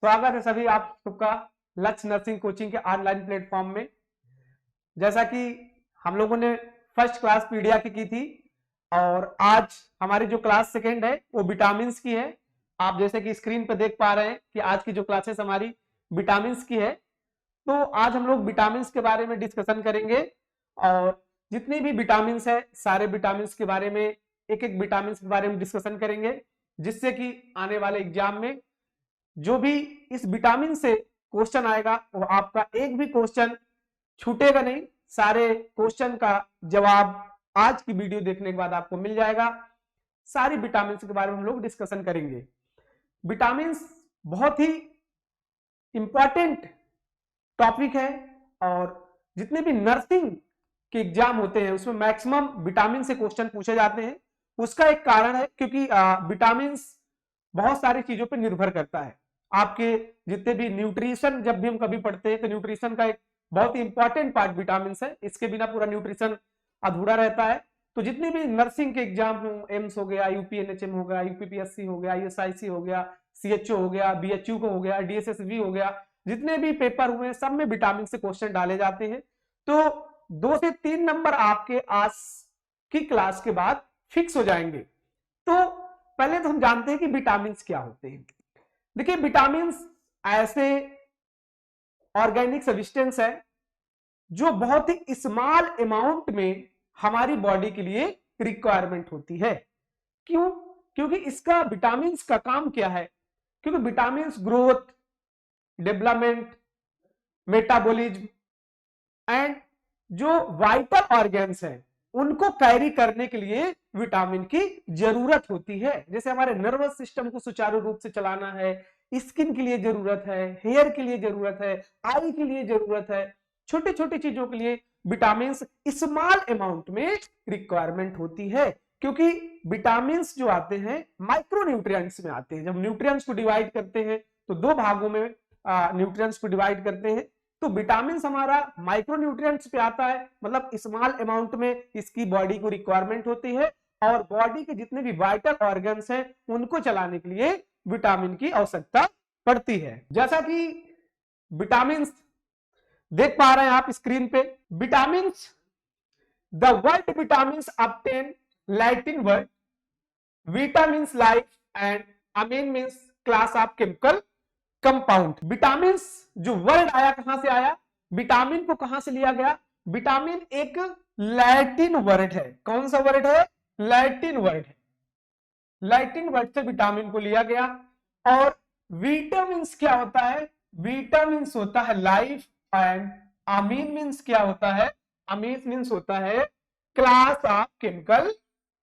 स्वागत है सभी आप सबका लक्ष्य नर्सिंग कोचिंग के ऑनलाइन प्लेटफॉर्म में। जैसा कि हम लोगों ने फर्स्ट क्लास पीडिया की थी और आज हमारी जो क्लास सेकेंड है वो विटामिन्स की है। आप जैसे कि स्क्रीन पर देख पा रहे हैं कि आज की जो क्लासेस हमारी विटामिन्स की है। तो आज हम लोग विटामिन्स के बारे में डिस्कशन करेंगे और जितनी भी विटामिन्स है सारे विटामिन्स के बारे में एक एक विटामिन्स के बारे में डिस्कशन करेंगे, जिससे कि आने वाले एग्जाम में जो भी इस विटामिन से क्वेश्चन आएगा वो आपका एक भी क्वेश्चन छूटेगा नहीं। सारे क्वेश्चन का जवाब आज की वीडियो देखने के बाद आपको मिल जाएगा। सारी विटामिन के बारे में हम लोग डिस्कशन करेंगे। विटामिन बहुत ही इंपॉर्टेंट टॉपिक है और जितने भी नर्सिंग के एग्जाम होते हैं उसमें मैक्सिमम विटामिन से क्वेश्चन पूछे जाते हैं। उसका एक कारण है क्योंकि विटामिन बहुत सारी चीजों पर निर्भर करता है। आपके जितने भी न्यूट्रिशन, जब भी हम कभी पढ़ते हैं तो न्यूट्रिशन का एक बहुत ही इंपॉर्टेंट पार्ट विटामिन है। इसके बिना पूरा न्यूट्रिशन अधूरा रहता है। तो जितने भी नर्सिंग के एग्जाम हो, एम्स हो गया, यूपीएनएचएम हो गया, यूपीपीएससी हो गया, आईएसआईसी हो गया, सीएचओ हो गया, बीएचयू को हो गया, डीएसएसबी हो गया, जितने भी पेपर हुए हैं सब में विटामिन से क्वेश्चन डाले जाते हैं। तो 2 से 3 नंबर आपके आज की क्लास के बाद फिक्स हो जाएंगे। तो पहले तो हम जानते हैं कि विटामिन क्या होते हैं। देखिए, विटामिन ऐसे ऑर्गेनिक सब्सटेंस है जो बहुत ही स्मॉल अमाउंट में हमारी बॉडी के लिए रिक्वायरमेंट होती है। क्यों? क्योंकि इसका विटामिन का काम क्या है? क्योंकि vitamin growth, development, metabolism and जो वाइटल ऑर्गन्स हैं उनको कैरी करने के लिए विटामिन की जरूरत होती है। जैसे हमारे नर्वस सिस्टम को सुचारू रूप से चलाना है, स्किन के लिए जरूरत है, हेयर के लिए जरूरत है, आई के लिए जरूरत है, छोटी छोटी चीजों के लिए विटामिन स्मॉल अमाउंट में रिक्वायरमेंट होती है। क्योंकि विटामिन जो आते हैं माइक्रो न्यूट्रिएंट्स में आते हैं। जब न्यूट्रिएंट्स को डिवाइड करते हैं तो 2 भागों में न्यूट्रिएंट्स को डिवाइड करते हैं। तो विटामिन हमारा माइक्रो न्यूट्रिएंट्स पे आता है, मतलब स्मॉल अमाउंट में इसकी बॉडी को रिक्वायरमेंट होती है और बॉडी के जितने भी वाइटल ऑर्गन्स हैं उनको चलाने के लिए विटामिन की आवश्यकता पड़ती है। जैसा कि विटामिन देख पा रहे हैं आप स्क्रीन पे, vitamin, the word vitamin obtain Latin word vitamin life and amine means class of chemical compound. Vitamin जो वर्ड आया कहां से आया? विटामिन को कहां से लिया गया? विटामिन एक लैटिन वर्ड है। कौन सा वर्ड है? लैटिन वर्ड है। लैटिन वर्ड से विटामिन को लिया गया। और विटामिन क्या होता है? विटामिन होता है लाइफ एंड अमीन मीन्स क्या होता है? अमीन मीन्स होता है क्लास ऑफ केमिकल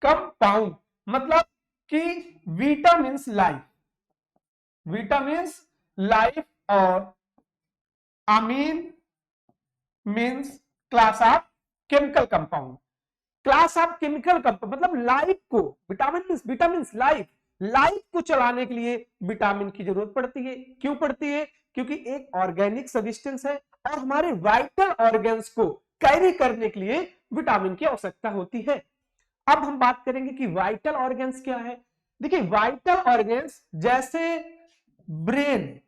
कंपाउंड। मतलब कि विटामिन लाइफ, विटामिन लाइफ और amine means class of chemical compound. Class of chemical compound मतलब लाइफ को, vitamin means vitamin life, life को चलाने के लिए विटामिन की जरूरत पड़ती है। क्यों पड़ती है? क्योंकि एक ऑर्गेनिक सब्सटेंस है और हमारे वाइटल ऑर्गन्स को कैरी करने के लिए विटामिन की आवश्यकता होती है। अब हम बात करेंगे कि वाइटल ऑर्गन्स क्या है। देखिए, वाइटल ऑर्गन्स जैसे brain,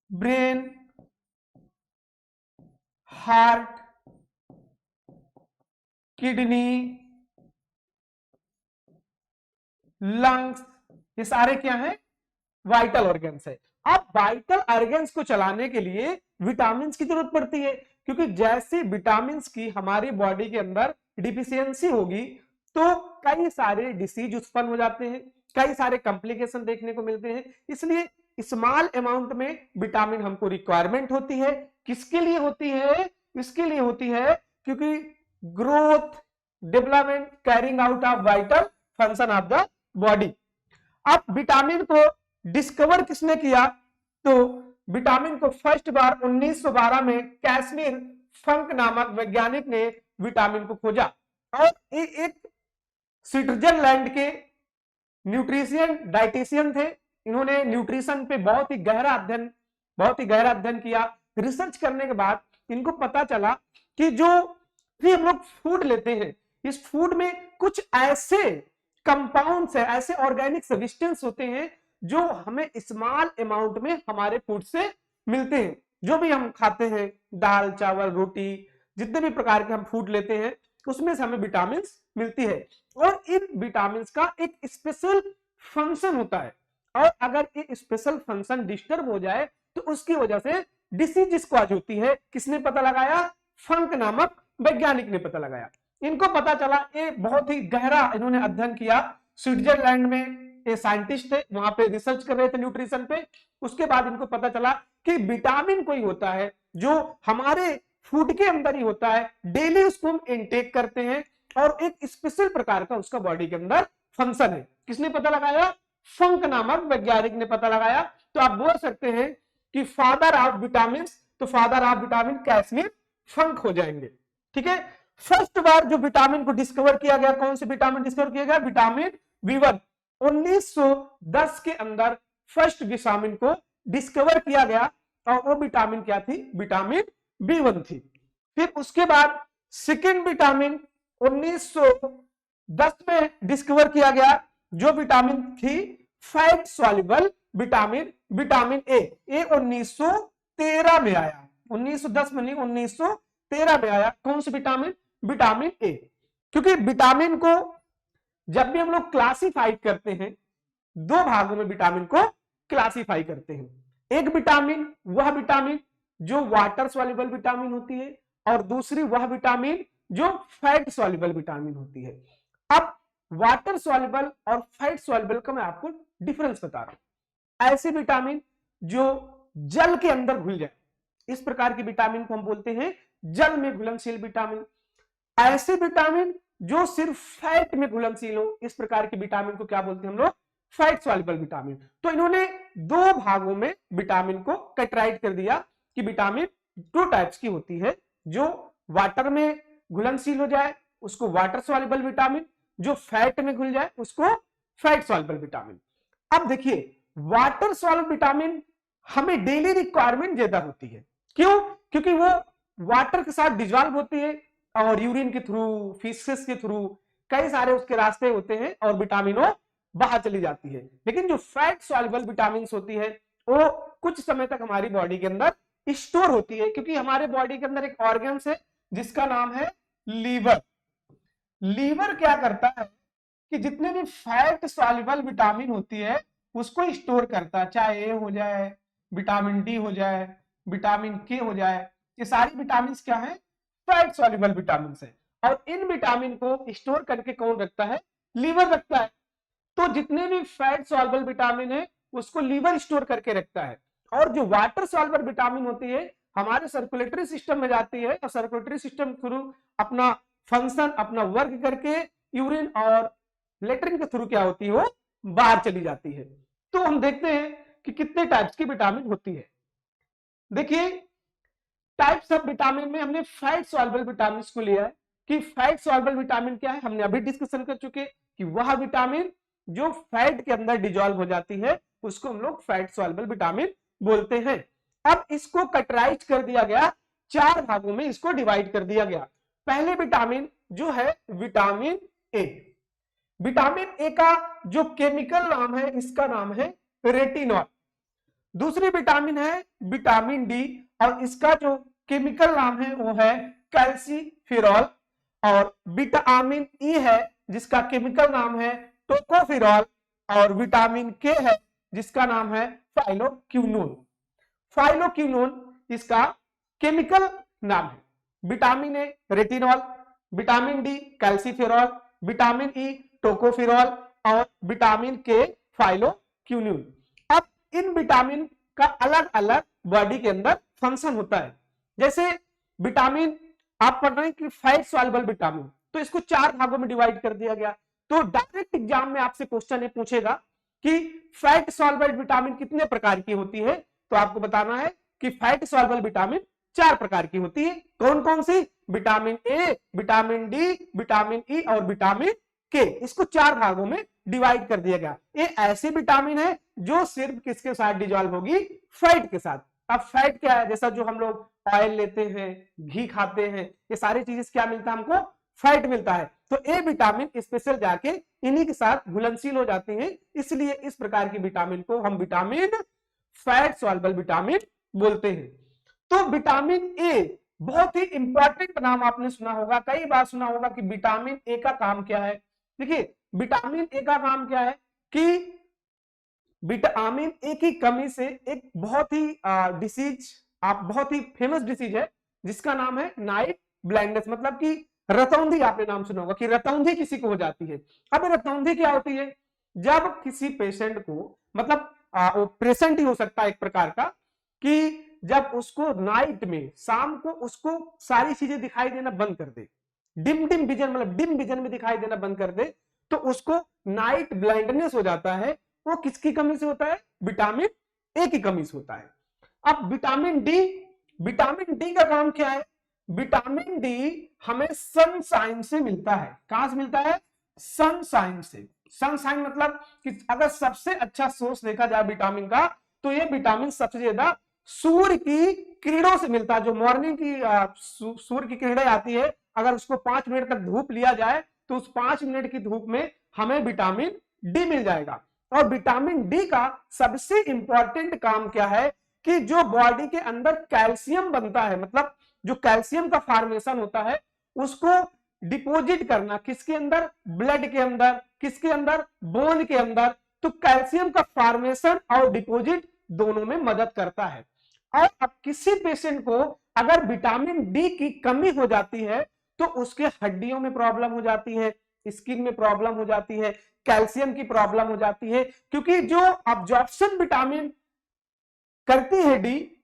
brain, heart, kidney, lungs, ये सारे क्या है? वाइटल ऑर्गन्स है। अब वाइटल ऑर्गन्स को चलाने के लिए विटामिन की जरूरत पड़ती है। क्योंकि जैसे विटामिन की हमारी बॉडी के अंदर डिफिशियंसी होगी तो कई सारे डिसीज उत्पन्न हो जाते हैं, कई सारे कॉम्प्लिकेशन देखने को मिलते हैं। इसलिए स्मॉल अमाउंट में विटामिन हमको रिक्वायरमेंट होती है। किसके लिए होती है? इसके लिए होती है क्योंकि growth, development, carrying out of vital function of the body. अब विटामिन को डिस्कवर किसने किया? तो विटामिन को फर्स्ट बार 1912 में कैस्मीर फंक नामक वैज्ञानिक ने विटामिन को खोजा और एक स्विट्जरलैंड के न्यूट्रिशियन डाइटिशियन थे। इन्होंने न्यूट्रिशन पे बहुत ही गहरा अध्ययन किया। रिसर्च करने के बाद इनको पता चला कि जो भी हम लोग फूड लेते हैं इस फूड में कुछ ऐसे कंपाउंड्स है, ऐसे ऑर्गेनिक सब्सटेंस होते हैं जो हमें स्मॉल अमाउंट में हमारे फूड से मिलते हैं। जो भी हम खाते हैं, दाल चावल रोटी, जितने भी प्रकार के हम फूड लेते हैं उसमें से हमें विटामिन मिलती है। और इन विटामिन का एक स्पेशल फंक्शन होता है, और अगर ये स्पेशल फंक्शन डिस्टर्ब हो जाए तो उसकी वजह से डिसीज कॉज होती है। किसने पता लगाया? फंक नामक वैज्ञानिक ने पता लगाया। इनको पता चला, ये बहुत ही गहरा इन्होंने अध्ययन किया। स्विट्जरलैंड में ये साइंटिस्ट थे, वहां पे रिसर्च कर रहे थे न्यूट्रिशन पे। उसके बाद इनको पता चला कि विटामिन कोई होता है जो हमारे फूड के अंदर ही होता है, डेली उसको हम इनटेक करते हैं और एक स्पेशल प्रकार का उसका बॉडी के अंदर फंक्शन है। किसने पता लगाया? फंक नामक वैज्ञानिक ने पता लगाया। तो आप बोल सकते हैं कि फादर ऑफ विटामिन, तो फादर ऑफ विटामिन कैस्मिन फंक हो जाएंगे। ठीक है। फर्स्ट बार जो विटामिन को डिस्कवर किया गया, कौन से विटामिन डिस्कवर किया गया? Vitamin B1. 1910 के अंदर फर्स्ट विटामिन को डिस्कवर किया गया, और वो विटामिन क्या थी? विटामिन बी1 थी। फिर उसके बाद सेकेंड विटामिन 1910 में डिस्कवर किया गया, जो विटामिन थी fat soluble vitamin, vitamin A. ये 1913 में आया, 1910 में नहीं 1913 में आया। कौन सा विटामिन? Vitamin A. क्योंकि विटामिन को जब भी हम लोग क्लासिफाई करते हैं, दो भागों में विटामिन को क्लासिफाई करते हैं। एक विटामिन वह विटामिन जो वाटर सॉल्युबल विटामिन होती है, और दूसरी वह विटामिन जो फैट सॉल्युबल विटामिन होती है। अब वाटर सॉल्युबल और फैट सॉल्युबल का मैं आपको डिफरेंस बता रहा हूं। ऐसे विटामिन जो जल के अंदर घुल जाए, इस प्रकार के विटामिन को हम बोलते हैं जल में घुलनशील विटामिन। ऐसे विटामिन जो सिर्फ फैट में घुलनशील हो, इस प्रकार के विटामिन को क्या बोलते हैं हम लोग? Fat soluble vitamin. तो इन्होंने दो भागों में विटामिन को कैटेगराइज कर दिया कि विटामिन दो टाइप्स की होती है, जो वाटर में घुलनशील हो जाए उसको वाटर सॉल्युबल विटामिन, जो फैट में घुल जाए उसको फैट सॉल्युबल विटामिन। अब देखिए, वाटर सॉल्युबल विटामिन हमें डेली रिक्वायरमेंट ज्यादा होती है। क्यों? क्योंकि वो वाटर के साथ डिजॉल्व होती है, और यूरिन के थ्रू, फीसेस के थ्रू, कई सारे उसके रास्ते होते हैं और विटामिनों बाहर चली जाती है। लेकिन जो फैट सॉल्युबल विटामिन होती है वो कुछ समय तक हमारी बॉडी के अंदर स्टोर होती है, क्योंकि हमारे बॉडी के अंदर एक ऑर्गन है जिसका नाम है लीवर। लीवर क्या करता है कि जितने भी फैट सॉल्युबल विटामिन होती है उसको स्टोर करता है, चाहे ए हो जाए, विटामिन डी हो जाए, विटामिन के हो जाए। ये सारी विटामिन क्या है? फैट सॉल्युबल विटामिन है। और इन विटामिन को स्टोर करके कौन रखता है? लीवर रखता है। तो जितने भी फैट सॉल्युबल विटामिन है उसको लीवर स्टोर करके रखता है, और जो वाटर सॉल्युबल विटामिन होती है हमारे सर्कुलेटरी सिस्टम में जाती है, और सर्कुलेटरी सिस्टम थ्रू अपना फंक्शन, अपना वर्क करके यूरिन और लेटरिन के थ्रू क्या होती है? वो बाहर चली जाती है। तो हम देखते हैं कि कितने टाइप्स की विटामिन होती है। देखिए, टाइप्स ऑफ विटामिन में हमने फैट सॉल्युबल विटामिन को लिया है कि फैट सॉल्युबल विटामिन क्या है, हमने अभी डिस्कशन कर चुके कि वह विटामिन जो फैट के अंदर डिजॉल्व हो जाती है उसको हम लोग फैट सॉल्युबल विटामिन बोलते हैं। अब इसको कैटेगराइज कर दिया गया, चार भागों में इसको डिवाइड कर दिया गया। पहले विटामिन जो है विटामिन ए। विटामिन ए का जो केमिकल नाम है इसका नाम है रेटिनॉल। दूसरी विटामिन है विटामिन डी, और इसका जो केमिकल नाम है वो है कैल्सीफेरॉल। और विटामिन ई है जिसका केमिकल नाम है टोकोफेरॉल, और विटामिन के है जिसका नाम है फाइलोक्विनोन। फाइलोक्विनोन इसका केमिकल नाम है। Vitamin A retinol, vitamin D calciferol, vitamin E tocopherol, और विटामिन के फाइलोक्विनोन। अब इन विटामिन का अलग अलग बॉडी के अंदर फंक्शन होता है। जैसे विटामिन आप पढ़ रहे हैं कि फैट सॉल्युबल विटामिन, तो इसको चार भागों में डिवाइड कर दिया गया। तो डायरेक्ट एग्जाम में आपसे क्वेश्चन पूछेगा कि फैट सॉल्युबल विटामिन कितने प्रकार की होती है, तो आपको बताना है कि फैट सॉल्युबल विटामिन चार प्रकार की होती है। कौन कौन सी? Vitamin A, vitamin D, vitamin E और विटामिन के। इसको चार भागों में डिवाइड कर दिया गया। ये ऐसे विटामिन है जो सिर्फ किसके साथ डिजॉल्व होगी? फैट के साथ। अब फैट क्या है? जैसा जो हम लोग ऑयल लेते हैं, घी खाते हैं, ये सारी चीजें क्या मिलता है हमको? फैट मिलता है। तो ए विटामिन स्पेशल जाके इन्हीं के साथ घुलनशील हो जाती है, इसलिए इस प्रकार की विटामिन को हम विटामिन फैट सॉल्युबल विटामिन बोलते हैं। तो विटामिन ए बहुत ही इंपॉर्टेंट नाम आपने सुना होगा, कई बार सुना होगा कि विटामिन ए का काम क्या है। देखिए विटामिन ए का काम क्या है कि विटामिन ए की कमी से एक बहुत ही डिसीज, आप बहुत ही फेमस डिसीज है जिसका नाम है नाइट ब्लाइंडनेस, मतलब कि रतौंधी आपने नाम सुना होगा कि रतौंधी किसी को हो जाती है। अब रतौंधी क्या होती है, जब किसी पेशेंट को, मतलब वो पेशेंट ही हो सकता है एक प्रकार का, कि जब उसको नाइट में, शाम को उसको सारी चीजें दिखाई देना बंद कर दे, डिम डिम विजन, मतलब डिम विजन में दिखाई देना बंद कर दे, तो उसको नाइट ब्लाइंडनेस हो जाता है। वो किसकी कमी से होता है, विटामिन ए की कमी से होता है। अब विटामिन डी का काम क्या है, विटामिन डी हमें सनशाइन से मिलता है। कहां से मिलता है, सनशाइन से। सनशाइन मतलब कि अगर सबसे अच्छा सोर्स देखा जाए विटामिन का, तो ये विटामिन सबसे ज्यादा सूर्य की किरणों से मिलता है। जो मॉर्निंग की सूर्य की किरणें आती है, अगर उसको 5 मिनट तक धूप लिया जाए तो उस 5 मिनट की धूप में हमें विटामिन डी मिल जाएगा। और विटामिन डी का सबसे इंपॉर्टेंट काम क्या है कि जो बॉडी के अंदर कैल्शियम बनता है, मतलब जो कैल्शियम का फॉर्मेशन होता है उसको डिपॉजिट करना, किसके अंदर, ब्लड के अंदर, किसके अंदर, बोन के अंदर। तो कैल्शियम का फॉर्मेशन और डिपॉजिट दोनों में मदद करता है। और अब किसी पेशेंट को अगर विटामिन डी की कमी हो जाती है तो उसके हड्डियों में प्रॉब्लम हो जाती है, स्किन में प्रॉब्लम हो जाती है, कैल्शियम की प्रॉब्लम हो जाती है, क्योंकि जो अब्जॉर्प्शन विटामिन करती है डी,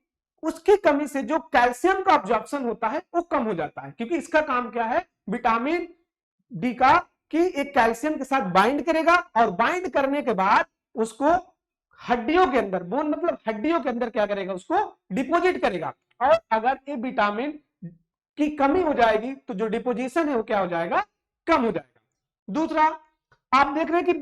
उसकी कमी से जो कैल्शियम का अब्जॉर्प्शन होता है वो कम हो जाता है। क्योंकि इसका काम क्या है विटामिन डी का, कि एक कैल्शियम के साथ बाइंड करेगा और बाइंड करने के बाद उसको हड्डियों के अंदर, बोन मतलब हड्डियों के अंदर क्या करेगा, उसको डिपॉजिट करेगा। और अगर ये विटामिन की कमी हो जाएगी तो जो डिपोजिशन है वो क्या हो जाएगा, कम हो जाएगा। दूसरा आप देख रहे हैं कि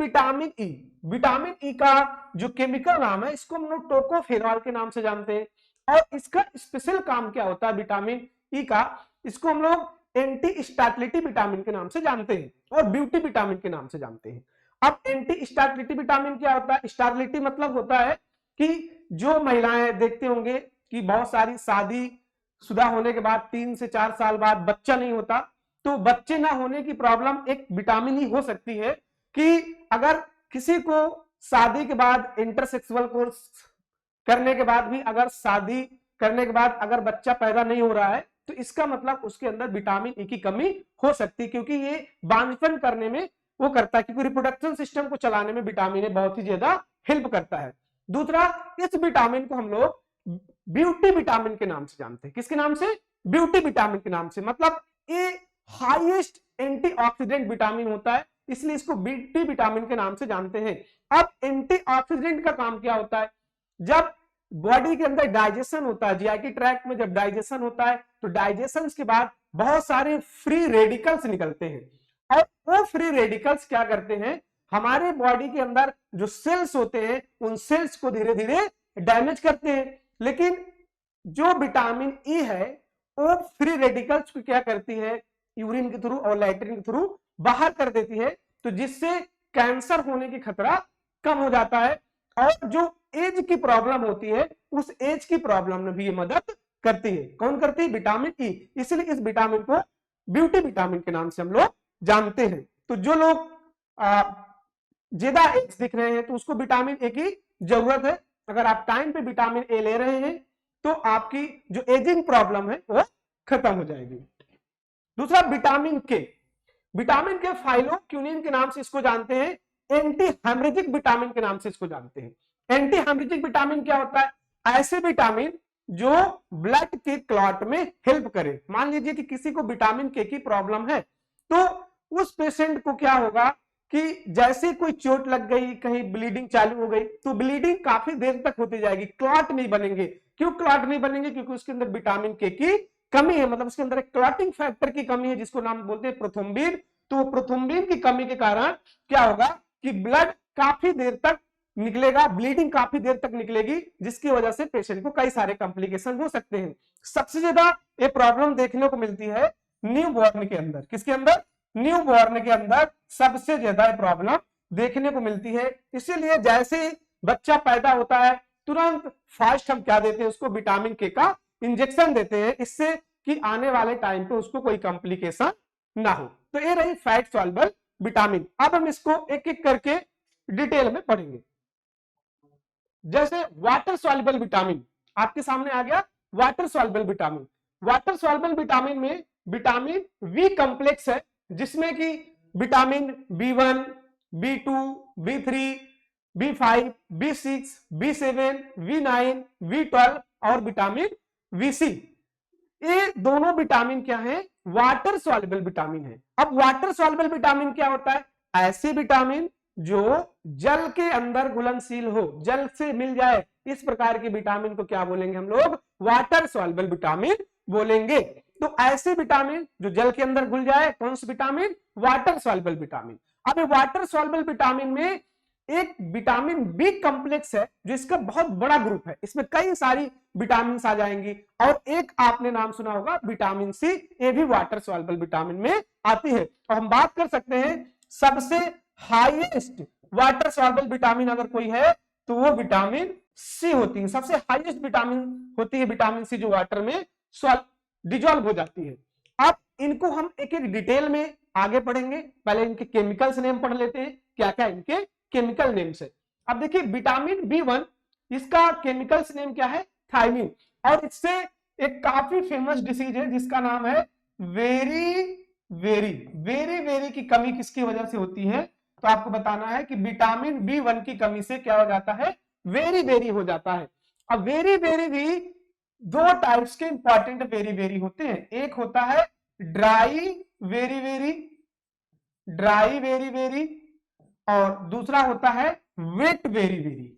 विटामिन ई का जो केमिकल नाम है, इसको हम लोग टोकोफेरॉल के नाम से जानते हैं। और इसका स्पेशल काम क्या होता है विटामिन ई का, इसको हम लोग एंटी स्टैटिलिटी विटामिन के नाम से जानते हैं और ब्यूटी विटामिन के नाम से जानते हैं। अब एंटी स्टैटिलिटी विटामिन क्या होता है, स्टैटिलिटी मतलब होता है कि जो महिलाएं देखते होंगे कि बहुत सारी शादी शुदा होने के बाद 3 से 4 साल बाद बच्चा नहीं होता, तो बच्चे ना होने की प्रॉब्लम एक विटामिन ही हो सकती है। कि अगर किसी को शादी के बाद इंटरसेक्सुअल कोर्स करने के बाद भी, अगर शादी करने के बाद अगर बच्चा पैदा नहीं हो रहा है, तो इसका मतलब उसके अंदर विटामिन ई की कमी हो सकती है, क्योंकि ये बांझपन करने में वो करता है, क्योंकि रिप्रोडक्शन सिस्टम को चलाने में विटामिन ए बहुत ही ज्यादा हेल्प करता है। दूसरा, इस विटामिन को हम लोग ब्यूटी विटामिन के नाम से जानते हैं। किसके नाम से, ब्यूटी विटामिन के नाम से। मतलब ये हाईएस्ट एंटीऑक्सीडेंट विटामिन होता है, इसलिए इसको ब्यूटी विटामिन के नाम से जानते हैं। अब एंटीऑक्सीडेंट का काम क्या होता है, जब बॉडी के अंदर डाइजेशन होता है, जीआईटी ट्रैक्ट में जब डाइजेशन होता है, तो डाइजेशन के बाद बहुत सारे फ्री रेडिकल्स निकलते हैं। और वो फ्री रेडिकल्स क्या करते हैं, हमारे बॉडी के अंदर जो सेल्स होते हैं उन सेल्स को धीरे धीरे डैमेज करते हैं। लेकिन जो विटामिन ई है वो फ्री रेडिकल्स को क्या करती है, यूरिन के थ्रू और लैट्रिन के थ्रू बाहर कर देती है, तो जिससे कैंसर होने की खतरा कम हो जाता है। और जो एज की प्रॉब्लम होती है उस एज की प्रॉब्लम में भी ये मदद करती है। कौन करती है, विटामिन ई। इसलिए इस विटामिन को ब्यूटी विटामिन के नाम से हम लोग जानते हैं। तो जो लोग ज्यादा एज दिख रहे हैं तो उसको विटामिन ए की जरूरत है। अगर आप टाइम पे विटामिन ए ले रहे हैं तो आपकी जो एजिंग प्रॉब्लम है वो खत्म हो जाएगी। दूसरा, विटामिन के फाइलोक्यूनिन के नाम से इसको जानते हैं, एंटी हेमरेजिक विटामिन के नाम से इसको जानते हैं। एंटी हेमरेजिक विटामिन क्या होता है, ऐसे विटामिन जो ब्लड के क्लॉट में हेल्प करे। मान लीजिए कि किसी को विटामिन के की प्रॉब्लम है, तो उस पेशेंट को क्या होगा कि जैसे कोई चोट लग गई, कहीं ब्लीडिंग चालू हो गई, तो ब्लीडिंग काफी देर तक होती जाएगी, क्लॉट नहीं बनेंगे। क्यों क्लॉट नहीं बनेंगे, क्योंकि उसके अंदर विटामिन के की कमी है, मतलब उसके अंदर एक क्लॉटिंग फैक्टर की कमी है, जिसको नाम बोलते हैं प्रोथ्रोम्बिन। तो प्रोथ्रोम्बिन की कमी के कारण क्या होगा कि ब्लड काफी देर तक निकलेगा, ब्लीडिंग काफी देर तक निकलेगी, जिसकी वजह से पेशेंट को कई सारे कॉम्प्लिकेशन हो सकते हैं। सबसे ज्यादा ये प्रॉब्लम देखने को मिलती है न्यू बॉर्न के अंदर, किसके अंदर, न्यू बॉर्न के अंदर सबसे ज्यादा प्रॉब्लम देखने को मिलती है। इसीलिए जैसे बच्चा पैदा होता है तुरंत फास्ट हम क्या देते हैं उसको, विटामिन के का इंजेक्शन देते हैं, इससे कि आने वाले टाइम पे उसको कोई कॉम्प्लिकेशन ना हो। तो ये रही फैट सॉल्युबल विटामिन। अब हम इसको एक एक करके डिटेल में पढ़ेंगे। जैसे वाटर सॉल्युबल विटामिन आपके सामने आ गया, water soluble vitamin. Water soluble vitamin में विटामिन बी कॉम्प्लेक्स है, जिसमें कि vitamin B1, B2, B3, B5, B6, B7, B9, B12 और विटामिन VC। ये दोनों विटामिन क्या है, वाटर सॉल्युबल विटामिन है। अब वाटर सॉल्युबल विटामिन क्या होता है, ऐसे विटामिन जो जल के अंदर घुलनशील हो, जल से मिल जाए, इस प्रकार के विटामिन को क्या बोलेंगे हम लोग, वाटर सॉल्युबल विटामिन बोलेंगे। तो ऐसे विटामिन जो जल के अंदर घुल जाए, कौन सा विटामिन, वाटर सॉल्युबल विटामिन। अब वाटर सॉल्युबल विटामिन में एक विटामिन बी कॉम्प्लेक्स है जो इसका बहुत बड़ा ग्रुप है, इसमें कई सारी विटामिन आ जाएंगी। और एक आपने नाम सुना होगा विटामिन सी, ये भी वाटर सॉल्युबल विटामिन में आती है। और हम बात कर सकते हैं सबसे हाईएस्ट वाटर सॉल्युबल विटामिन अगर कोई है तो वो विटामिन सी होती है, सबसे हाईएस्ट विटामिन होती है विटामिन सी, जो वाटर में डिजोल्व हो जाती है। अब इनको हम एक एक डिटेल में आगे पढ़ेंगे, पहले इनके केमिकल्स नेम पढ़ लेते हैं, क्या क्या इनके केमिकल नेम्स है। अब देखिए विटामिन B1, इसका केमिकल्स नेम क्या है, थायमिन। और इससे एक काफी फेमस डिसीज है जिसका नाम है वेरी वेरी की कमी किसकी वजह से होती है, तो आपको बताना है कि विटामिन B1 की कमी से क्या हो जाता है, वेरी हो जाता है। अब वेरी भी दो टाइप्स के इंपॉर्टेंट वेरी होते हैं, एक होता है ड्राई वेरी और दूसरा होता है वेट वेरी।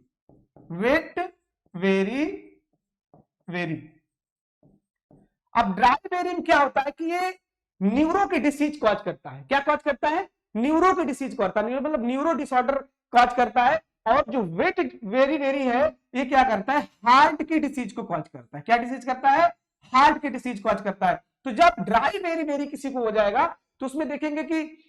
अब ड्राई वेरी में क्या होता है कि ये न्यूरो की डिसीज कॉज करता है, क्या कॉज करता है, न्यूरो की डिसीज करता है, मतलब न्यूरो डिसऑर्डर कॉज करता है। और जो वेट वेरी है ये क्या करता है, हार्ट की डिसीज को कॉज करता है, क्या डिसीज करता है, हार्ट की डिसीज कॉज करता है। तो जब ड्राई वेरी किसी को हो जाएगा तो उसमें देखेंगे कि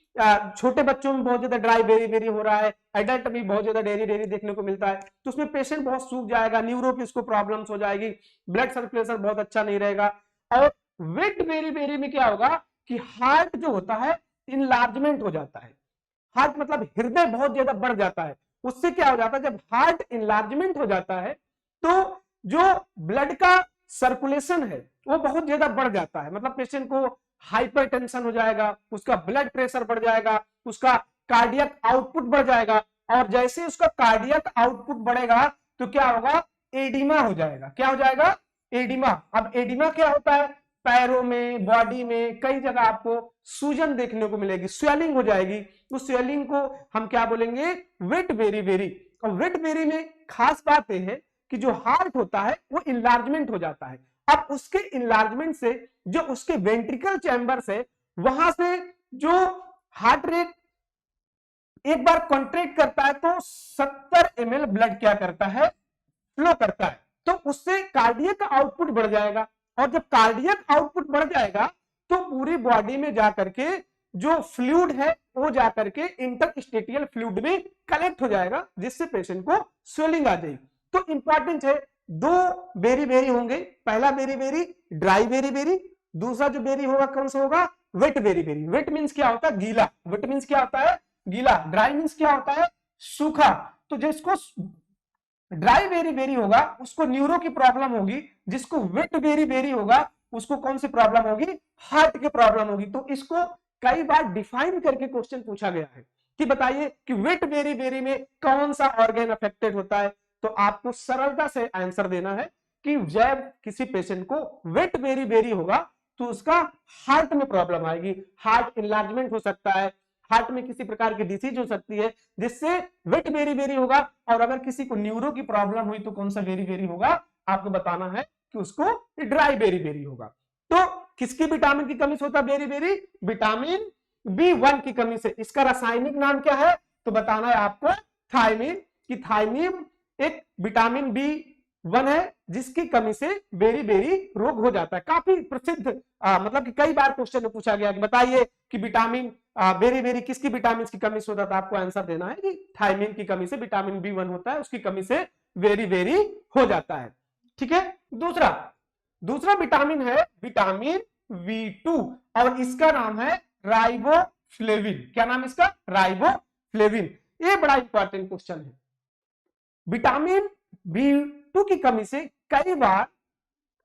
छोटे बच्चों में बहुत ज्यादा ड्राई वेरी हो रहा है, एडल्ट में बहुत ज्यादा डेरी देखने को मिलता है, तो उसमें पेशेंट बहुत सूख जाएगा, न्यूरो की उसको प्रॉब्लम्स हो जाएगी, ब्लड सर्कुलेशन बहुत अच्छा नहीं रहेगा। और वेट वेरी में क्या होगा कि हार्ट जो होता है इनलार्जमेंट हो जाता है, हार्ट मतलब हृदय बहुत ज्यादा बढ़ जाता है। उससे क्या हो जाता है, जब हार्ट इनलार्जमेंट हो जाता है तो जो ब्लड का सर्कुलेशन है वो बहुत ज्यादा बढ़ जाता है, मतलब पेशेंट को हाइपरटेंशन हो जाएगा, उसका ब्लड प्रेशर बढ़ जाएगा, उसका कार्डियक आउटपुट बढ़ जाएगा। और जैसे उसका कार्डियक आउटपुट बढ़ेगा तो क्या होगा, एडिमा हो जाएगा, क्या हो जाएगा, एडिमा। अब एडिमा क्या होता है, पैरों में, बॉडी में कई जगह आपको सूजन देखने को मिलेगी, स्वेलिंग हो जाएगी। उस स्वेलिंग को हम क्या बोलेंगे, वेट वेरी। और वेट वेरी में खास बात यह है कि जो हार्ट होता है वो इनलार्जमेंट हो जाता है। अब उसके इनलार्जमेंट से जो उसके वेंट्रिकल चैम्बर्स है वहां से जो हार्ट रेट एक बार कॉन्ट्रैक्ट करता है तो 70 ml ब्लड क्या करता है, फ्लो करता है। तो उससे कार्डियक आउटपुट बढ़ जाएगा, और जब कार्डियक आउटपुट बढ़ जाएगा तो पूरी बॉडी में जाकर के जो फ्लूइड है वो जाकर के इंटरस्टेटियल फ्लूइड में कलेक्ट हो जाएगा, जिससे पेशेंट को स्वेलिंग आ जाएगी। तो इंपॉर्टेंट है, दो वेरी होंगे, पहला वेरी ड्राई वेरी, दूसरा जो वेरी होगा कौन सा होगा, वेट वेरी। वेट मींस क्या होता है, गीला, वेट मींस क्या होता है, गीला। ड्राई मींस क्या होता है, सूखा। तो जिसको ड्राई वेरी होगा उसको न्यूरो की प्रॉब्लम होगी, जिसको वेट वेरी होगा उसको कौन सी प्रॉब्लम होगी, हार्ट की प्रॉब्लम होगी। तो इसको कई बार डिफाइन करके क्वेश्चन पूछा गया है कि बताइए कि वेट वेरी में कौन सा ऑर्गन अफेक्टेड होता है। तो आपको सरलता से आंसर देना है कि जब किसी पेशेंट को वेट वेरी होगा तो उसका हार्ट में प्रॉब्लम आएगी, हार्ट इनलार्जमेंट हो सकता है, हार्ट में किसी प्रकार की डिसीज हो सकती है जिससे वेट वेरी होगा। और अगर किसी को न्यूरो की प्रॉब्लम हुई तो कौन सा वेरी होगा, आपको बताना है कि उसको ड्राई वेरी होगा। तो किसकी विटामिन की कमी से होता है वेरी, विटामिन B1 की कमी से। इसका रासायनिक नाम क्या है, तो बताना है आपको थायमिन, कि थायमिन एक विटामिन B1 है जिसकी कमी से बेरी बेरी रोग हो जाता है। काफी प्रसिद्ध मतलब कि कई बार क्वेश्चन में पूछा गया कि बताइए कि विटामिन बेरी बेरी किसकी विटामिन की कमी से होता है, तो आपको आंसर देना है कि थायमिन की कमी से विटामिन B1 होता है, उसकी कमी से बेरी बेरी हो जाता है। ठीक है, दूसरा विटामिन है विटामिन B2 और इसका नाम है राइबोफ्लेविन। क्या नाम इसका? राइबोफ्लेविन। ये बड़ा इंपॉर्टेंट क्वेश्चन है। विटामिन B2 की कमी से कई बार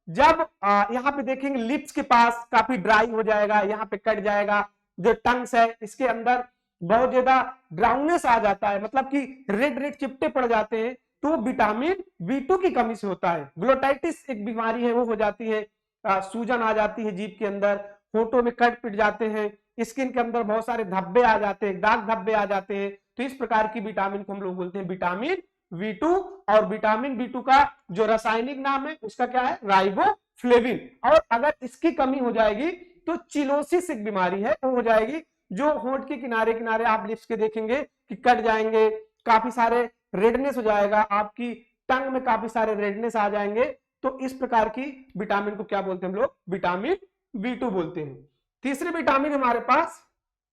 जब यहां पे देखेंगे लिप्स के पास काफी ड्राई हो जाएगा, यहां पे कट जाएगा, जो टंग्स है इसके अंदर बहुत ज्यादा ब्राउननेस आ जाता है, मतलब कि रेड रेड चिपटे पड़ जाते हैं, तो विटामिन B2 की कमी से होता है। ग्लोटाइटिस एक बीमारी है, वो हो जाती है, सूजन आ जाती है जीभ के अंदर, होठों में कट पिट जाते हैं, स्किन के अंदर बहुत सारे धब्बे आ जाते हैं, दाग धब्बे आ जाते हैं। तो इस प्रकार की विटामिन को हम लोग बोलते हैं विटामिन B2। और विटामिन B2 का जो रासायनिक नाम है उसका क्या है? राइबोफ्लेविन। और अगर इसकी कमी हो जाएगी तो चिलोसिस एक बीमारी है, वो हो जाएगी, जो होंठ के किनारे किनारे आप लिप्स के देखेंगे कि कट जाएंगे, काफी सारे रेडनेस हो जाएगा, आपकी टंग में काफी सारे रेडनेस आ जाएंगे। तो इस प्रकार की विटामिन को क्या बोलते हैं हम लोग? विटामिन B2 बोलते हैं। तीसरी विटामिन हमारे पास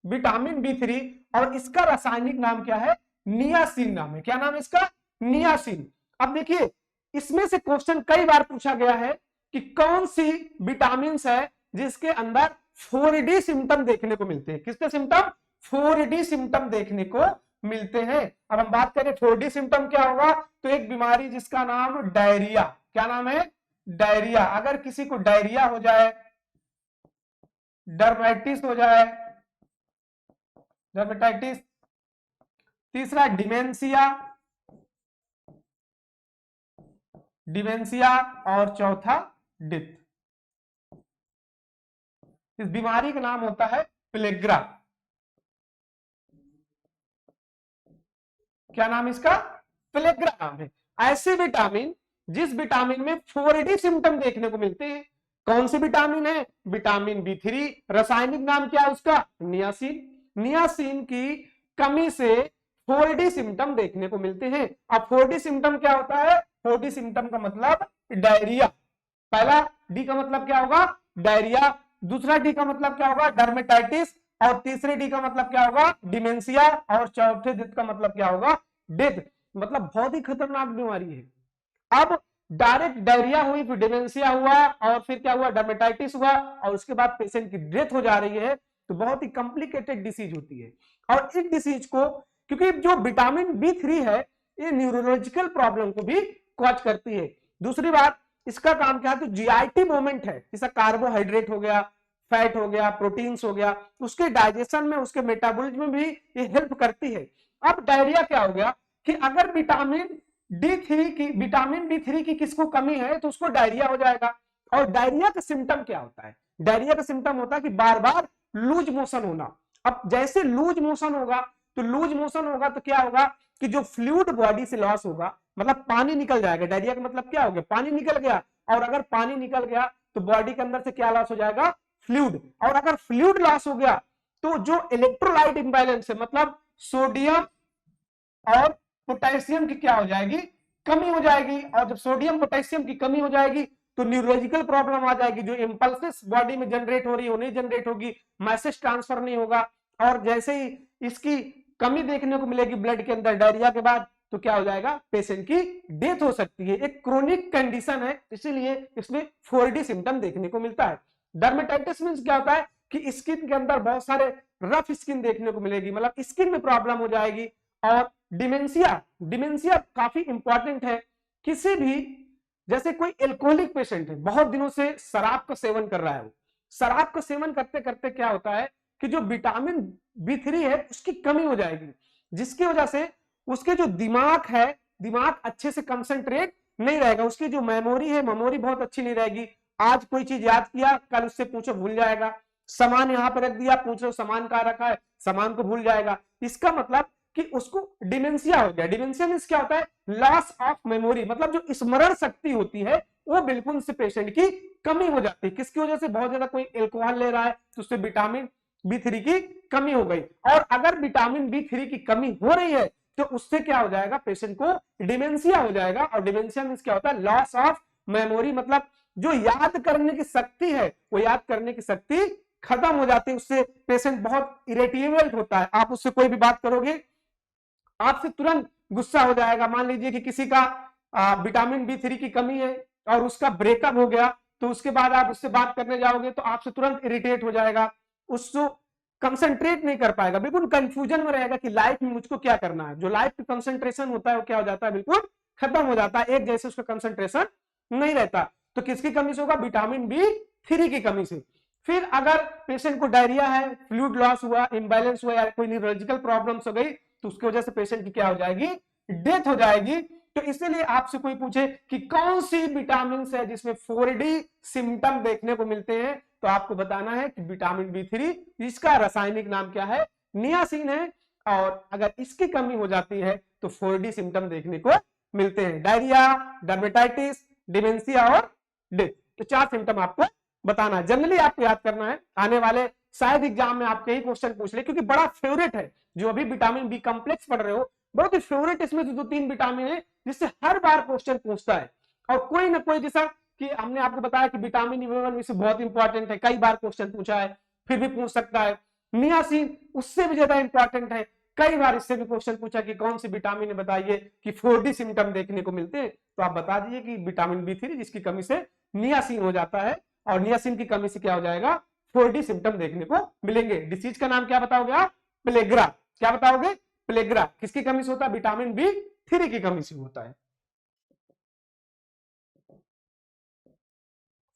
विटामिन B3 और इसका रासायनिक नाम क्या है? नियासिन नाम है। क्या नाम है इसका? नियासिन। अब देखिए इसमें से क्वेश्चन कई बार पूछा गया है कि कौन सी विटामिन है जिसके अंदर 4D सिम्टम देखने को मिलते हैं। किसके सिम्टम? 4D सिम्टम देखने को मिलते हैं। अब हम बात करें 4D सिम्टम क्या होगा, तो एक बीमारी जिसका नाम डायरिया। क्या नाम है? डायरिया। अगर किसी को डायरिया हो जाए, डर्मेटाइटिस हो जाए, डर्मेटाइटिस, तीसरा डिमेंशिया, डिमेंशिया, और चौथा डेथ। इस बीमारी का नाम होता है प्लेग्रा। क्या नाम इसका? प्लेग्रा नाम है। ऐसे विटामिन जिस विटामिन में 4D सिम्टम देखने को मिलते हैं, कौन सी विटामिन है? Vitamin B3। रासायनिक नाम क्या है उसका? नियासिन। नियासिन की कमी से 4D सिम्टम देखने को मिलते हैं। अब 4D सिम्टम क्या होता है? 4D सिम्टम का मतलब डायरिया। पहला डी का मतलब क्या होगा? डायरिया। दूसरा डी का मतलब क्या होगा? डर्मेटाइटिस। और तीसरे डी का मतलब क्या होगा? डिमेंशिया। और चौथे डी का मतलब क्या होगा? डेथ। मतलब बहुत ही खतरनाक बीमारी है। अब डायरेक्ट डायरिया हुई, फिर डिमेंशिया हुआ, और फिर क्या हुआ? डर्मेटाइटिस हुआ, और उसके बाद पेशेंट की डेथ हो जा रही है। तो बहुत ही कॉम्प्लिकेटेड डिसीज होती है। और इस डिसीज को, क्योंकि जो विटामिन B3 है ये न्यूरोलॉजिकल प्रॉब्लम को भी कॉज करती है। दूसरी बात, इसका काम क्या है? तो GIT मूवमेंट है, जैसा कार्बोहाइड्रेट हो गया, फैट हो गया, प्रोटीन्स हो गया, उसके डाइजेशन में, उसके मेटाबॉलिज्म में भी ये हेल्प करती है। अब डायरिया क्या हो गया कि अगर विटामिन B3 की किसको कमी है तो उसको डायरिया हो जाएगा। और डायरिया का सिम्टम क्या होता है? डायरिया का सिम्टम होता है कि बार बार लूज मोशन होना। अब जैसे लूज मोशन होगा तो क्या होगा कि जो फ्लूइड बॉडी से लॉस होगा, मतलब पानी निकल जाएगा। डायरिया का मतलब क्या हो गया? पानी निकल गया। और अगर पानी निकल गया तो बॉडी के अंदर से क्या लॉस हो जाएगा? फ्लूइड। और अगर फ्लूइड लॉस हो गया तो जो इलेक्ट्रोलाइट इंबैलेंस है, मतलब सोडियम और पोटेशियम की क्या हो जाएगी? कमी हो जाएगी। और जब सोडियम पोटेशियम की कमी हो जाएगी तो न्यूरोलॉजिकल प्रॉब्लम आ जाएगी। जो इंपल्सेस बॉडी में जनरेट हो रही है वो नहीं जनरेट होगी, मैसेज ट्रांसफर नहीं होगा। और जैसे ही इसकी कमी देखने को मिलेगी ब्लड के अंदर डायरिया के बाद, तो क्या हो जाएगा? पेशेंट की डेथ हो सकती है। एक क्रोनिक कंडीशन है, इसीलिए इसमें 4D सिम्टम देखने को मिलता है। डर्मेटाइटिस मींस क्या होता है कि स्किन के अंदर बहुत सारे रफ स्किन देखने को मिलेगी, मतलब स्किन में प्रॉब्लम हो जाएगी। और डिमेंशिया काफी इंपॉर्टेंट है। किसी भी, जैसे कोई एल्कोहलिक पेशेंट है, बहुत दिनों से शराब का सेवन कर रहा है, वो शराब का सेवन करते करते क्या होता है कि जो विटामिन B3 है उसकी कमी हो जाएगी, जिसकी वजह से उसके जो दिमाग है, दिमाग अच्छे से कंसंट्रेट नहीं रहेगा। उसकी जो मेमोरी है, मेमोरी बहुत अच्छी नहीं रहेगी। आज कोई चीज याद किया, कल उससे पूछो भूल जाएगा। सामान यहाँ पर रख दिया, पूछ लो सामान कहाँ रखा है, सामान को भूल जाएगा। इसका मतलब कि उसको डिमेंशिया हो गया। डिमेंशिया मींस क्या होता है? लॉस ऑफ मेमोरी, मतलब जो स्मरण शक्ति होती है वो बिल्कुल से पेशेंट की कमी हो जाती है। किसकी वजह से? बहुत ज्यादा कोई अल्कोहल ले रहा है तो उससे विटामिन B3 की कमी हो गई। और अगर विटामिन B3 की कमी हो रही है तो उससे क्या हो जाएगा? पेशेंट को डिमेंशिया हो जाएगा। और डिमेंशिया मींस क्या होता है? लॉस ऑफ मेमोरी मतलब जो याद करने की शक्ति है, वो याद करने की शक्ति खत्म हो जाती है, उससे पेशेंट बहुत इरिटेबल होता है। आप उससे कोई भी बात करोगे, आपसे तुरंत गुस्सा हो जाएगा। मान लीजिए कि किसी का विटामिन B3 की कमी है और उसका ब्रेकअप हो गया, तो उसके बाद आप उससे बात करने जाओगे तो आपसे तुरंत इरिटेट हो जाएगा, उसको कंसंट्रेट नहीं कर पाएगा, बिल्कुल कंफ्यूजन में रहेगा कि लाइफ में मुझको क्या करना है। जो लाइफ का कंसंट्रेशन होता है वो क्या हो जाता है, बिल्कुल खत्म हो जाता है, एक जैसे उसका कंसंट्रेशन नहीं रहता। तो किसकी कमी से होगा, विटामिन B3 की कमी से। फिर अगर पेशेंट को डायरिया है, फ्लूइड लॉस हुआ, इंबैलेंस हुआ या कोई न्यूरोलॉजिकल प्रॉब्लम्स हो गई, तो उसकी वजह से पेशेंट की क्या हो जाएगी, डेथ हो जाएगी। तो इसीलिए आपसे कोई पूछे कि कौन सी विटामिन है जिसमें 4D सिम्टम देखने को मिलते हैं, तो आपको बताना है कि विटामिन B3, इसका रासायनिक नाम क्या है, नियासिन है। और अगर इसकी कमी हो जाती है तो 4D सिम्टम देखने को मिलते हैं, डायरिया, डर्मेटाइटिस, डिमेंशिया और डेथ। तो 4 सिम्टम आपको बताना है, जनरली आपको याद करना है। आने वाले शायद एग्जाम में आपके ही क्वेश्चन पूछ ले, क्योंकि बड़ा फेवरेट है। जो अभी विटामिन B कॉम्प्लेक्स पढ़ रहे हो, बहुत ही फेवरेट इसमें 2-3 विटामिन है जिससे हर बार क्वेश्चन पूछता है। और कोई ना कोई, जैसा कि हमने आपको बताया कि विटामिन B1 बहुत इंपॉर्टेंट है, कई बार क्वेश्चन पूछा है, फिर भी पूछ सकता है। नियासिन उससे भी ज्यादा इंपॉर्टेंट है, कई बार इससे भी क्वेश्चन पूछा कि कौन सी विटामिन है बताइए कि 4D सिम्टम देखने को मिलते हैं, तो आप बता दीजिए कि विटामिन B3 जिसकी कमी से नियासिन हो जाता है, और नियासिन की कमी से क्या हो जाएगा, 4D सिम्टम देखने को मिलेंगे। डिसीज का नाम क्या बताओगे आप, प्लेग्रा। क्या बताओगे, प्लेग्रा। किसकी कमी से होता है, विटामिन B3 की कमी से होता है।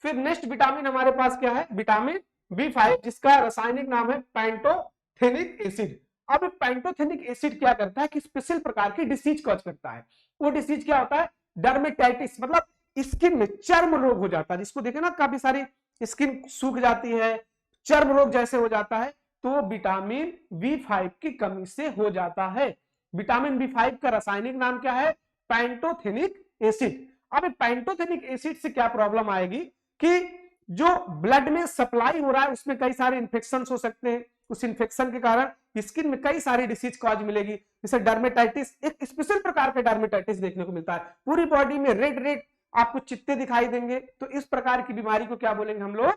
फिर नेक्स्ट विटामिन हमारे पास क्या है, विटामिन B5, जिसका रासायनिक नाम है पैंटोथेनिक एसिड। अब पैंटोथेनिक एसिड क्या करता है कि स्पेशल प्रकार की डिसीज कॉज करता है। वो डिसीज क्या होता है, डर्मेटाइटिस, मतलब स्किन में चर्म रोग हो जाता है, जिसको देखे ना काफी सारी स्किन सूख जाती है, चर्म रोग जैसे हो जाता है, तो विटामिन B5 की कमी से हो जाता है। विटामिन B5 का रासायनिक नाम क्या है, पैंटोथेनिक एसिड। अब पैंटोथेनिक एसिड से क्या प्रॉब्लम आएगी कि जो ब्लड में सप्लाई हो रहा है उसमें कई सारे इंफेक्शन हो सकते हैं, उस इंफेक्शन के कारण स्किन में कई सारी डिसीज कॉज मिलेगी, जैसे डर्मेटाइटिस, एक स्पेशल प्रकार का डर्मेटाइटिस देखने को मिलता है, पूरी बॉडी में रेड रेड आपको चित्ते दिखाई देंगे। तो इस प्रकार की बीमारी को क्या बोलेंगे हम लोग,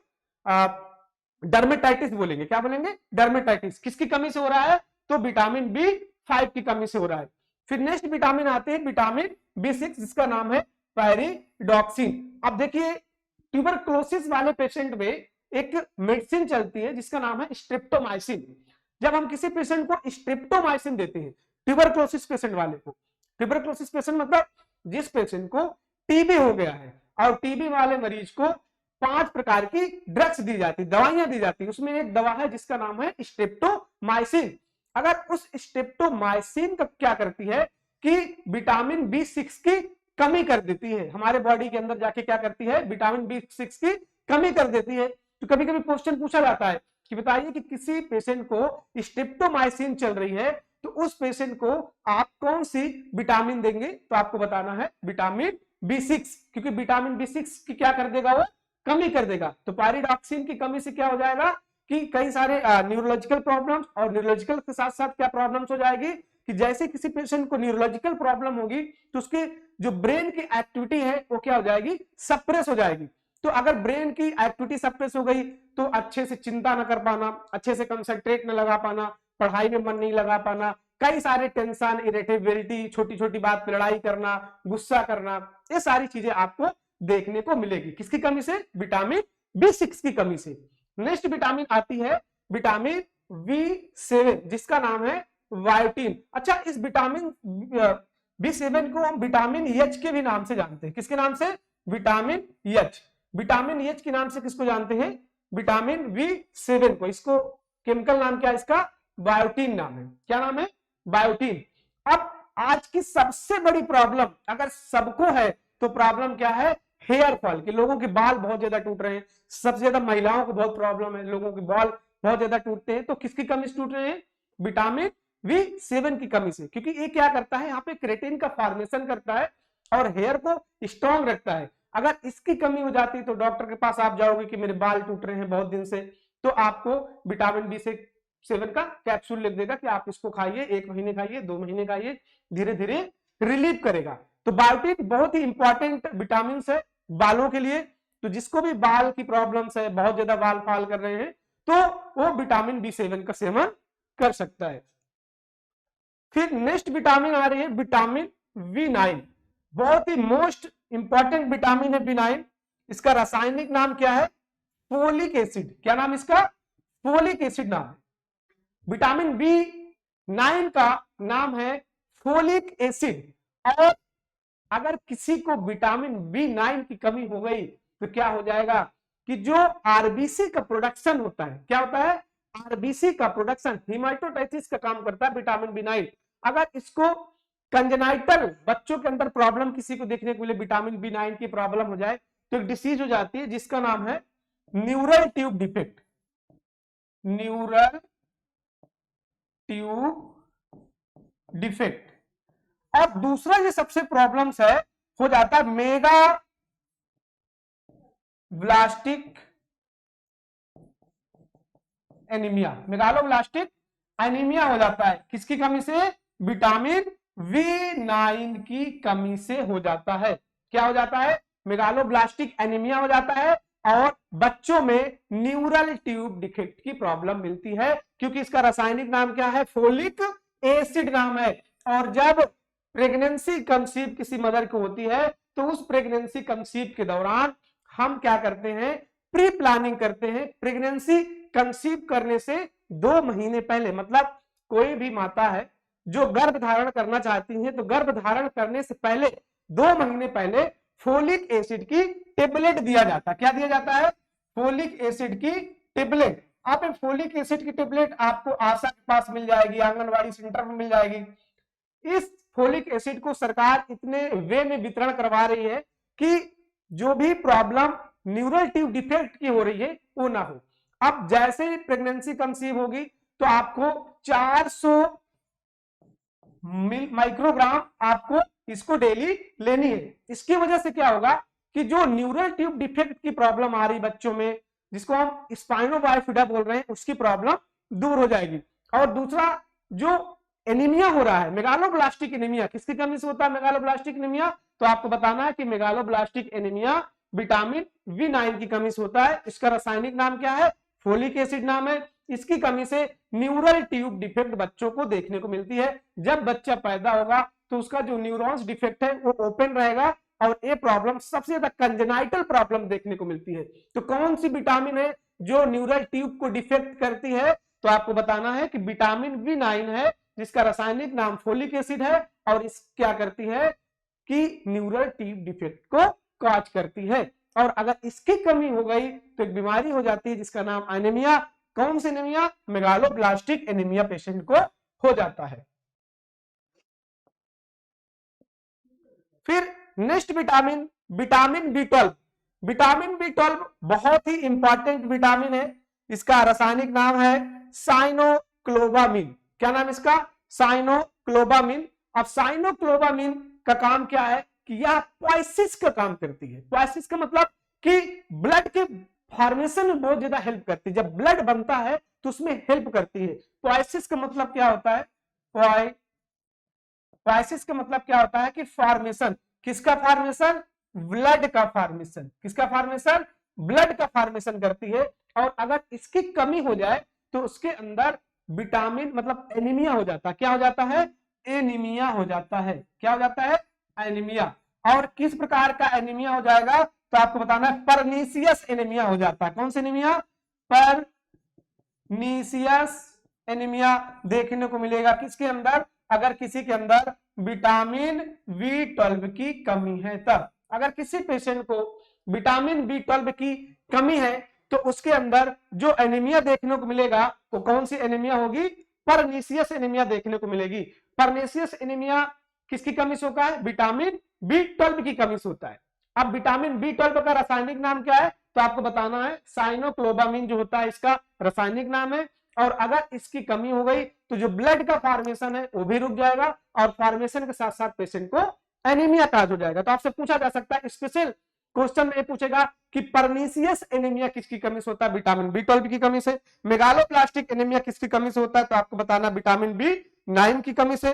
डर्मेटाइटिस बोलेंगे। क्या बोलेंगे, डर्मेटाइटिस। किसकी कमी से हो रहा है, तो विटामिन B5 की कमी से हो रहा है। फिर नेक्स्ट विटामिन आते हैं विटामिन B6, जिसका नाम है पैरिडॉक्सिन। अब देखिए, ट्यूबरक्लोसिस वाले पेशेंट में एक मेडिसिन चलती है जिसका नाम है स्ट्रेप्टोमाइसिन। जब हम किसी पेशेंट को स्ट्रेप्टोमाइसिन देते हैं, ट्यूबरक्लोसिस पेशेंट वाले को, ट्यूबरक्लोसिस पेशेंट मतलब जिस पेशेंट को टीबी हो गया है, और टीबी वाले मरीज को 5 प्रकार की ड्रग्स दी जाती, दवाइयां दी जाती, उसमें एक दवा है जिसका नाम है स्ट्रेप्टोमाइसिन। अगर उस स्ट्रेप्टोमाइसिन का क्या करती है कि विटामिन B6 की कमी कर देती है, हमारे बॉडी के अंदर जाके क्या करती है, विटामिन B6 की कमी कर देती है। तो कभी कभी क्वेश्चन पूछा जाता है कि बताइए कि किसी पेशेंट को स्ट्रेप्टोमाइसिन चल रही है, तो उस पेशेंट को आप कौन सी विटामिन देंगे, तो आपको बताना है विटामिन B6, क्योंकि विटामिन B6 की क्या कर देगा, वो कमी कर देगा। तो पैरिडॉक्सिन की कमी से क्या हो जाएगा कि कई सारे न्यूरोलॉजिकल प्रॉब्लम्स, और न्यूरोलॉजिकल के साथ साथ क्या प्रॉब्लम्स हो जाएगी कि जैसे किसी पेशेंट को न्यूरोलॉजिकल प्रॉब्लम होगी तो उसके जो ब्रेन की एक्टिविटी है वो क्या हो जाएगी, सप्रेस हो जाएगी। तो अगर ब्रेन की एक्टिविटी सप्रेस हो गई तो अच्छे से चिंता न कर पाना, अच्छे से कंसंट्रेट न लगा पाना, पढ़ाई में मन नहीं लगा पाना, कई सारे टेंशन, इरिटेबिलिटी, छोटी छोटी बात पे लड़ाई करना, गुस्सा करना, ये सारी चीजें आपको देखने को मिलेगी। किसकी कमी से, विटामिन B6 की कमी से। नेक्स्ट विटामिन आती है विटामिन B7, जिसका नाम है बायोटीन। अच्छा, इस विटामिन B7 को हम विटामिन H के भी नाम से जानते हैं। किसके नाम से, विटामिन H। विटामिन H के नाम से किसको जानते हैं, विटामिन B7 को। इसको केमिकल नाम क्या है इसका, बायोटीन नाम है। क्या नाम है, बायोटीन। अब आज की सबसे बड़ी प्रॉब्लम अगर सबको है तो प्रॉब्लम क्या है, हेयर फॉल, कि लोगों के बाल बहुत ज्यादा टूट रहे हैं। सबसे ज्यादा महिलाओं को बहुत प्रॉब्लम है, लोगों के बाल बहुत ज्यादा टूटते हैं। तो किसकी कमी से टूट रहे हैं, विटामिन B7 की कमी से, क्योंकि ये क्या करता है, यहाँ पे क्रेटिन का फॉर्मेशन करता है और हेयर को स्ट्रॉन्ग रखता है। अगर इसकी कमी हो जाती है तो डॉक्टर के पास आप जाओगे कि मेरे बाल टूट रहे हैं बहुत दिन से, तो आपको विटामिन B7 का कैप्सूल लिख देगा कि आप इसको खाइए, 1 महीने खाइए, 2 महीने खाइए, धीरे धीरे रिलीव करेगा। तो बायोटीन बहुत ही इंपॉर्टेंट विटामिन है, बालों के लिए। तो जिसको भी बाल की प्रॉब्लम्स है, बहुत ज्यादा बाल फाल कर रहे हैं, तो वो विटामिन B7 का सेवन कर सकता है। फिर नेक्स्ट विटामिन आ रही है विटामिन B9, बहुत ही मोस्ट इंपॉर्टेंट विटामिन है B9। इसका रासायनिक नाम क्या है? Folic acid. क्या नाम इसका? फोलिक एसिड नाम है। विटामिन B9 का नाम है फोलिक एसिड। और अगर किसी को विटामिन B9 की कमी हो गई तो क्या हो जाएगा कि जो आरबीसी का प्रोडक्शन होता है, क्या होता है? आरबीसी का प्रोडक्शन, हीमाटोटाइसिस का काम करता है विटामिन B9। अगर इसको कंजेनाइटल बच्चों के अंदर प्रॉब्लम किसी को देखने को मिले, विटामिन B9 की प्रॉब्लम हो जाए, तो एक डिसीज हो जाती है जिसका नाम है neural tube defect. Neural tube defect. अब दूसरा ये सबसे प्रॉब्लम्स है, हो जाता है मेगा ब्लास्टिक एनीमिया। मेगालोब्लास्टिक एनीमिया हो जाता है किसकी कमी से? विटामिन B9 की कमी से हो जाता है। क्या हो जाता है? मेगालोब्लास्टिक एनीमिया हो जाता है और बच्चों में न्यूरल ट्यूब डिफेक्ट की प्रॉब्लम मिलती है, क्योंकि इसका रासायनिक नाम क्या है? फोलिक एसिड नाम है। और जब प्रेगनेंसी कंसीव किसी मदर को होती है, तो उस प्रेगनेंसी कंसीव के दौरान हम क्या करते हैं? प्री प्लानिंग करते हैं। प्रेगनेंसी कंसीव करने से 2 महीने पहले, मतलब कोई भी माता है जो गर्भ धारण करना चाहती है, तो गर्भ धारण करने से पहले 2 महीने पहले फोलिक एसिड की टेबलेट दिया जाता है। क्या दिया जाता है? फोलिक एसिड की टेबलेट। आप फोलिक एसिड की टेबलेट आपको आशा के पास मिल जाएगी, आंगनबाड़ी सेंटर में मिल जाएगी। इस फोलिक एसिड को सरकार इतने वे में वितरण करवा रही है कि जो भी प्रॉब्लम न्यूरल ट्यूब डिफेक्ट की हो रही है वो ना हो। अब जैसे ही प्रेगनेंसी कंसीव होगी तो आपको 400 माइक्रोग्राम आपको इसको डेली लेनी है। इसकी वजह से क्या होगा कि जो न्यूरल ट्यूब डिफेक्ट की प्रॉब्लम आ रही बच्चों में, जिसको हम स्पाइनो बायोफिडा बोल रहे हैं, उसकी प्रॉब्लम दूर हो जाएगी। और दूसरा जो एनीमिया हो रहा है, मेगालोब्लास्टिक एनीमिया, किसकी कमी से होता है मेगालोब्लास्टिक एनीमिया? तो आपको बताना है कि मेगालोब्लास्टिक एनीमिया विटामिन B9 की कमी से होता है। इसका रासायनिक नाम क्या है? फोलिक एसिड नाम है। इसकी कमी से न्यूरल ट्यूब डिफेक्ट बच्चों को देखने को मिलती है। जब बच्चा पैदा होगा तो उसका जो न्यूरॉन्स डिफेक्ट है वो ओपन रहेगा और ये प्रॉब्लम सबसे ज्यादा कंजेनाइटल प्रॉब्लम देखने को मिलती है। तो कौन सी विटामिन है जो न्यूरल ट्यूब को डिफेक्ट करती है? तो आपको बताना है कि विटामिन B9 है, जिसका रासायनिक नाम फोलिक एसिड है और इस क्या करती है कि न्यूरल ट्यूब डिफेक्ट को कॉज करती है। और अगर इसकी कमी हो गई तो एक बीमारी हो जाती है जिसका नाम एनीमिया। कौन सी एनीमिया? मेगालोब्लास्टिक एनीमिया पेशेंट को हो जाता है। फिर next vitamin, vitamin B12। Vitamin B12 बहुत ही इंपॉर्टेंट विटामिन है। इसका रासायनिक नाम है साइनोक्लोबामिन। क्या नाम इसका? साइनोक्लोबामिन। अब साइनोक्लोबामिन का काम क्या है कि यह पोएसिस का काम करती है। पोएसिस का मतलब कि ब्लड के फॉर्मेशन में बहुत ज्यादा हेल्प करती है। जब ब्लड बनता है तो उसमें हेल्प करती है। पोएसिस का मतलब क्या होता है? पोएसिस का मतलब क्या होता है कि फॉर्मेशन। किसका फॉर्मेशन? ब्लड का फॉर्मेशन। किसका फॉर्मेशन? ब्लड का फॉर्मेशन करती है। और अगर इसकी कमी हो जाए तो उसके अंदर विटामिन मतलब एनीमिया हो जाता है। क्या हो जाता है? एनीमिया हो जाता है। क्या हो जाता है? एनीमिया। और किस प्रकार का एनीमिया हो जाएगा? तो आपको बताना है परनीसियस एनीमिया हो जाता है। कौन सी एनीमिया? परनीसियस एनीमिया देखने को मिलेगा किसके अंदर? अगर किसी के अंदर विटामिन B12 की कमी है तब। अगर किसी पेशेंट को विटामिन B12 की कमी है तो उसके अंदर जो एनीमिया देखने को मिलेगा वो कौन सी एनीमिया होगी? परनीसियस एनीमिया देखने को मिलेगी। परनीसियस एनीमिया किसकी कमी से होता है? विटामिन B12 की कमी से होता है। अब विटामिन B12 का रासायनिक नाम क्या है? तो आपको बताना है साइनोक्लोबामिन जो होता है इसका रासायनिक नाम है। और अगर इसकी कमी हो गई तो जो ब्लड का फॉर्मेशन है वो भी रुक जाएगा और फॉर्मेशन के साथ साथ पेशेंट को एनीमिया काज हो जाएगा। तो आपसे पूछा जा सकता है स्पेशल क्वेश्चन में पूछेगा कि परनीसियस एनीमिया किसकी कमी से होता है? विटामिन B12 की कमी से। मेगालोब्लास्टिक एनीमिया किसकी कमी से होता है? तो आपको बताना विटामिन B9 की कमी से।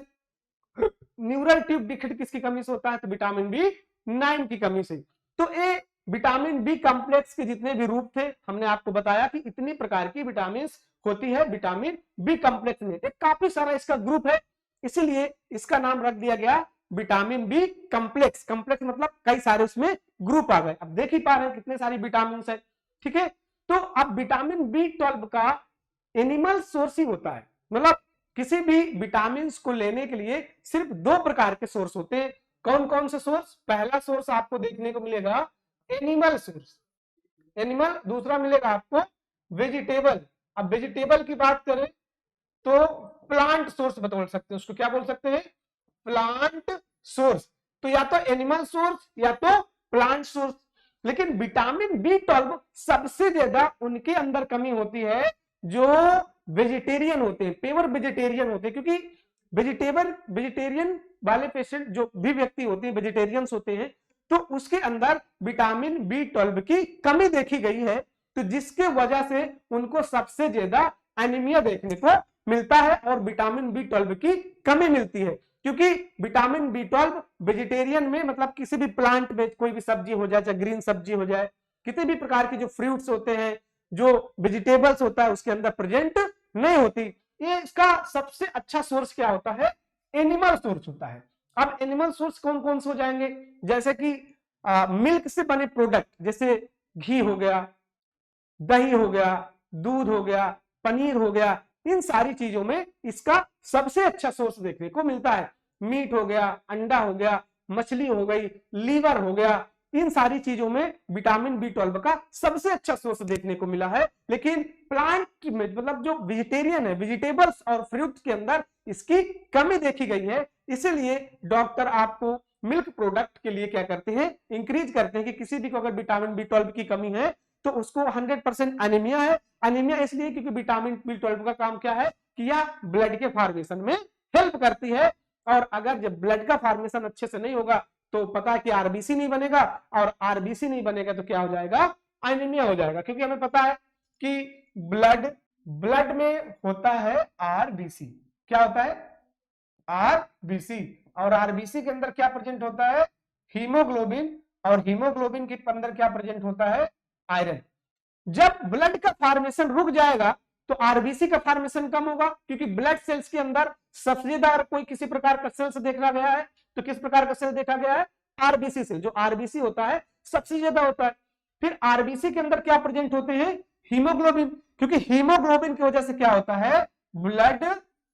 न्यूरल ट्यूब डिफेक्ट किसकी कमी से होता है? तो विटामिन B9 की कमी से। तो ये विटामिन बी कॉम्प्लेक्स के जितने भी रूप थे हमने आपको बताया कि इतनी प्रकार की विटामिन होती है विटामिन बी कॉम्प्लेक्स में, एक काफी सारा इसका ग्रुप है, इसीलिए इसका नाम रख दिया गया विटामिन बी कॉम्प्लेक्स। कॉम्प्लेक्स मतलब कई सारे उसमें ग्रुप आ गए। अब देख ही पा रहे हैं कितने सारी विटामिन है, ठीक है। तो अब विटामिन बी 12 का एनिमल सोर्स ही होता है, मतलब किसी भी विटामिन को लेने के लिए सिर्फ दो प्रकार के सोर्स होते हैं। कौन कौन से सोर्स? पहला सोर्स आपको देखने को मिलेगा एनिमल सोर्स, एनिमल। दूसरा मिलेगा आपको वेजिटेबल। अब वेजिटेबल की बात करें तो प्लांट सोर्स बोल सकते हैं उसको, क्या बोल सकते हैं? Plant source. तो या तो एनिमल सोर्स या तो प्लांट सोर्स। लेकिन विटामिन बी 12 सबसे ज्यादा उनके अंदर कमी होती है जो वेजिटेरियन होते हैं, प्योर वेजिटेरियन होते हैं, क्योंकि वेजिटेरियन वाले पेशेंट जो भी व्यक्ति होते हैं वेजिटेरियंस होते हैं, तो उसके अंदर विटामिन बी 12 की कमी देखी गई है, तो जिसके वजह से उनको सबसे ज्यादा एनीमिया देखने को मिलता है और विटामिन बी 12 की कमी मिलती है। क्योंकि विटामिन बी 12 वेजिटेरियन में मतलब किसी भी प्लांट में कोई भी सब्जी हो जाए, चाहे ग्रीन सब्जी हो जाए, किसी भी प्रकार की जो फ्रूट्स होते हैं, जो वेजिटेबल्स होता है उसके अंदर प्रेजेंट नहीं होती। ये इसका सबसे अच्छा सोर्स क्या होता है? एनिमल सोर्स होता है। अब एनिमल सोर्स कौन कौन से हो जाएंगे? जैसे कि मिल्क से बने प्रोडक्ट, जैसे घी हो गया, दही हो गया, दूध हो गया, पनीर हो गया, इन सारी चीजों में इसका सबसे अच्छा सोर्स देखने को मिलता है। मीट हो गया, अंडा हो गया, मछली हो गई, लीवर हो गया, इन सारी चीजों में विटामिन बी 12 का सबसे अच्छा सोर्स देखने को मिला है। लेकिन प्लांट की मतलब जो वेजिटेरियन है, वेजिटेबल्स और फ्रूट्स के अंदर इसकी कमी देखी गई है। इसीलिए डॉक्टर आपको मिल्क प्रोडक्ट के लिए क्या करते हैं? इंक्रीज करते हैं कि किसी भी को अगर विटामिन बी 12 की कमी है तो उसको 100% एनीमिया है। एनीमिया इसलिए क्योंकि विटामिन बी 12 का काम क्या है कि यह ब्लड के फॉर्मेशन में हेल्प करती है, और अगर जब ब्लड का फॉर्मेशन अच्छे से नहीं होगा तो पता है कि आरबीसी नहीं बनेगा, और आरबीसी नहीं बनेगा तो क्या हो जाएगा? एनीमिया हो जाएगा। क्योंकि हमें पता है कि ब्लड में होता है आरबीसी। क्या होता है? आरबीसी। और आरबीसी के अंदर क्या प्रेजेंट होता है? हीमोग्लोबिन। और हीमोग्लोबिन के अंदर क्या प्रेजेंट होता है? आयरन। जब ब्लड का फॉर्मेशन रुक जाएगा तो आरबीसी का फॉर्मेशन कम होगा, क्योंकि ब्लड सेल्स के अंदर सबसे ज्यादा कोई किसी प्रकार का सेल्स देखा गया है तो किस प्रकार का सेल देखा गया है? RBC cell. जो आरबीसी होता है सबसे ज्यादा होता है। फिर आरबीसी के अंदर क्या प्रेजेंट होते हैं? हीमोग्लोबिन। क्योंकि हीमोग्लोबिन की वजह से क्या होता है? ब्लड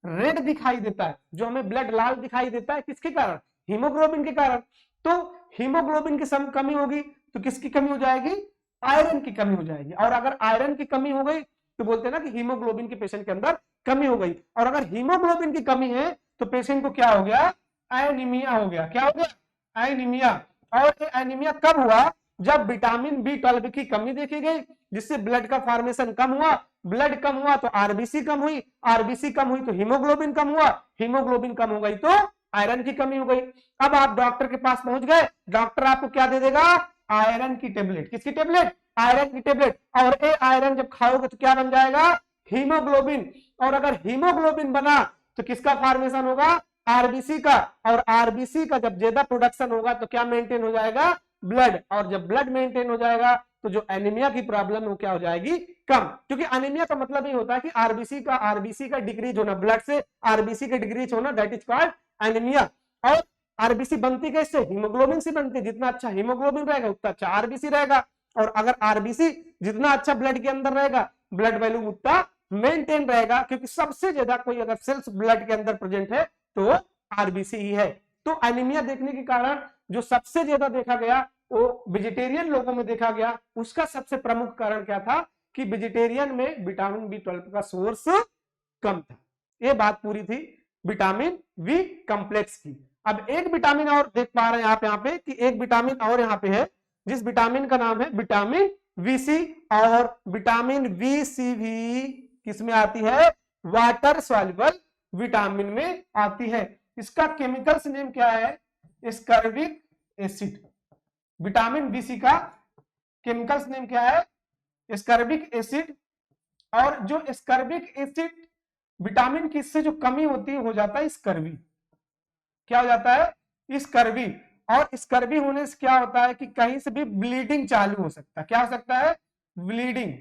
रेड दिखाई देता है। जो हमें ब्लड लाल दिखाई देता है किसके कारण? हीमोग्लोबिन के कारण। तो हीमोग्लोबिन की कमी होगी तो किसकी कमी हो जाएगी? आयरन की कमी हो जाएगी। और अगर आयरन की कमी हो गई तो बोलते हैं ना कि हीमोग्लोबिन के पेशेंट के अंदर कमी हो गई। और अगर हीमोग्लोबिन की कमी है तो पेशेंट को क्या हो गया? एनीमिया हो गया। क्या हो गया? एनीमिया। और ये एनीमिया कब हुआ? जब विटामिन बी 12 की कमी देखी गई, जिससे ब्लड का फॉर्मेशन कम हुआ। ब्लड कम हुआ तो आरबीसी कम हुई, आरबीसी कम हुई तो हीमोग्लोबिन कम हुआ, हीमोग्लोबिन कम हो गई तो आयरन की कमी हो गई। अब आप डॉक्टर के पास पहुंच गए, डॉक्टर आपको क्या दे देगा? आयरन की टेबलेट। किसकी टेबलेट? आयरन की टेबलेट। और ये आयरन जब खाओगे तो क्या बन जाएगा? हीमोग्लोबिन। और अगर हीमोग्लोबिन बना तो किसका फॉर्मेशन होगा? आरबीसी का। और आरबीसी का जब ज्यादा प्रोडक्शन होगा तो क्या मेंटेन हो जाएगा? ब्लड। और जब ब्लड मेंटेन हो जाएगा तो जो एनीमिया की प्रॉब्लम है वो क्या हो जाएगी? कम। क्योंकि एनीमिया का मतलब ये होता है कि आरबीसी का डिक्रीज होना, ब्लड से आरबीसी का डिक्रीज होना, दैट इज कॉल्ड एनीमिया। और आरबीसी बनती कैसे? हीमोग्लोबिन से बनती है। जितना अच्छा हीमोग्लोबिन रहेगा उतना अच्छा आरबीसी रहेगा। और अगर आरबीसी जितना अच्छा ब्लड के अंदर रहेगा, ब्लड वैल्यू उतना मेंटेन रहेगा। क्योंकि सबसे ज्यादा कोई अगर सेल्स ब्लड के अंदर प्रेजेंट है तो आरबीसी ही है। तो एनीमिया देखने के कारण जो सबसे ज्यादा देखा गया वो वेजिटेरियन लोगों में देखा गया। उसका सबसे प्रमुख कारण क्या था? कि वेजिटेरियन में विटामिन बी 12 का सोर्स कम था। ये बात पूरी थी विटामिन बी कॉम्प्लेक्स की। अब एक विटामिन और देख पा रहे हैं आप यहाँ पे कि एक विटामिन और यहाँ पे है, जिस विटामिन का नाम है विटामिन वीसी। और विटामिन वीसी भी किसमें आती है? वाटर सॉल्युबल विटामिन में आती है। इसका केमिकल्स नेम क्या है? Ascorbic acid. विटामिन बीसी का केमिकल्स नेम क्या है? Ascorbic acid. और जो एस्कॉर्बिक एसिड विटामिन की इससे जो कमी होती है हो जाता है स्कर्वी। क्या हो जाता है? स्कर्वी। और स्कर्वी होने से क्या होता है कि कहीं से भी ब्लीडिंग चालू हो सकता है। क्या हो सकता है? ब्लीडिंग।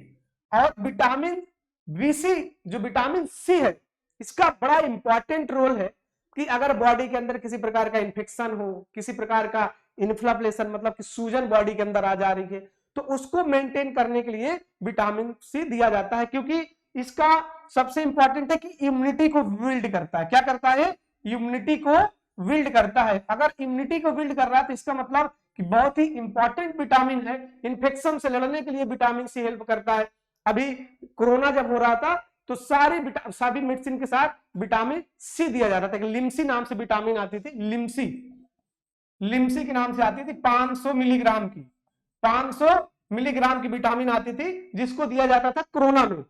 और विटामिन बीसी, जो विटामिन सी है, इसका बड़ा इंपॉर्टेंट रोल है कि अगर बॉडी के अंदर किसी प्रकार का इंफेक्शन हो, किसी प्रकार का इन्फ्लेमेशन मतलब कि सूजन बॉडी के अंदर आ जा रही है, तो उसको मेंटेन करने के लिए विटामिन सी दिया जाता है, क्योंकि इसका सबसे इंपॉर्टेंट है कि इम्यूनिटी को बिल्ड करता है। क्या करता है? इम्यूनिटी को बिल्ड करता है। अगर इम्यूनिटी को बिल्ड कर रहा है तो इसका मतलब कि बहुत ही इंपॉर्टेंट विटामिन है। इन्फेक्शन से लड़ने के लिए विटामिन सी हेल्प करता है। अभी कोरोना जब हो रहा था तो सभी मेडिसिन के साथ विटामिन सी दिया जाता था। लिम्सी नाम से विटामिन आती थी, लिम्सी, लिम्सी के नाम से आती थी, 500 मिलीग्राम की, 500 मिलीग्राम की विटामिन आती थी, जिसको दिया जाता था कोरोना में।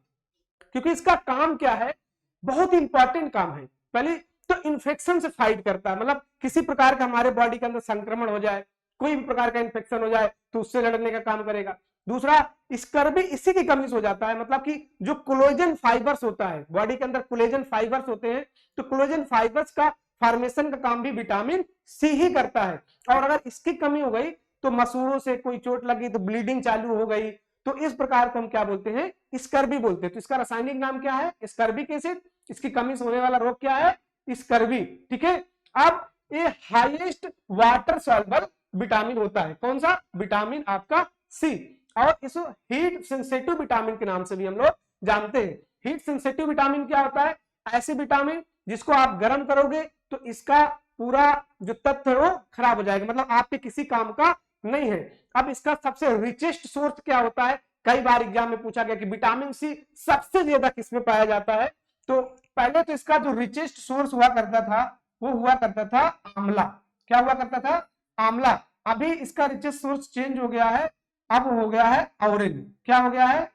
क्योंकि इसका काम क्या है? बहुत इंपॉर्टेंट काम है। पहले तो इन्फेक्शन से फाइट करता है, मतलब किसी प्रकार का हमारे बॉडी के अंदर संक्रमण हो जाए, कोई भी प्रकार का इन्फेक्शन हो जाए तो उससे लड़ने का काम करेगा। दूसरा, स्कर्वी इसी की कमी से हो जाता है, मतलब कि जो कोलेजन फाइबर्स होता है बॉडी के अंदर, कोलेजन फाइबर्स होते हैं, तो कोलेजन फाइबर्स का फॉर्मेशन का काम भी विटामिन सी ही करता है। और अगर इसकी कमी हो गई तो मसूड़ों से कोई चोट लगी तो ब्लीडिंग चालू हो गई, तो इस प्रकार को हम क्या बोलते हैं? स्कर्वी बोलते हैं। तो इसका रासायनिक नाम क्या है? स्कर्बिक एसिड। इसकी कमी से होने वाला रोग क्या है? स्कर्वी। ठीक है। अब ये हाईएस्ट वाटर सॉल्युबल विटामिन होता है। कौन सा? विटामिन आपका सी। और इसको हीट सेंसिटिव विटामिन के नाम से भी हम लोग जानते हैं। हीट सेंसिटिव विटामिन क्या होता है? ऐसे विटामिन जिसको आप गर्म करोगे तो इसका पूरा जो तत्व है वो खराब हो जाएगा, मतलब आपके किसी काम का नहीं है। अब इसका सबसे रिचेस्ट सोर्स क्या होता है? कई बार एग्जाम में पूछा गया कि विटामिन सी सबसे ज्यादा किसमें पाया जाता है, तो पहले तो इसका जो रिचेस्ट सोर्स हुआ करता था वो हुआ करता था आंवला। क्या हुआ करता था? आंवला। अभी इसका रिचेस्ट सोर्स चेंज हो गया है, अब हो गया है ऑरेंज। क्या हो गया है?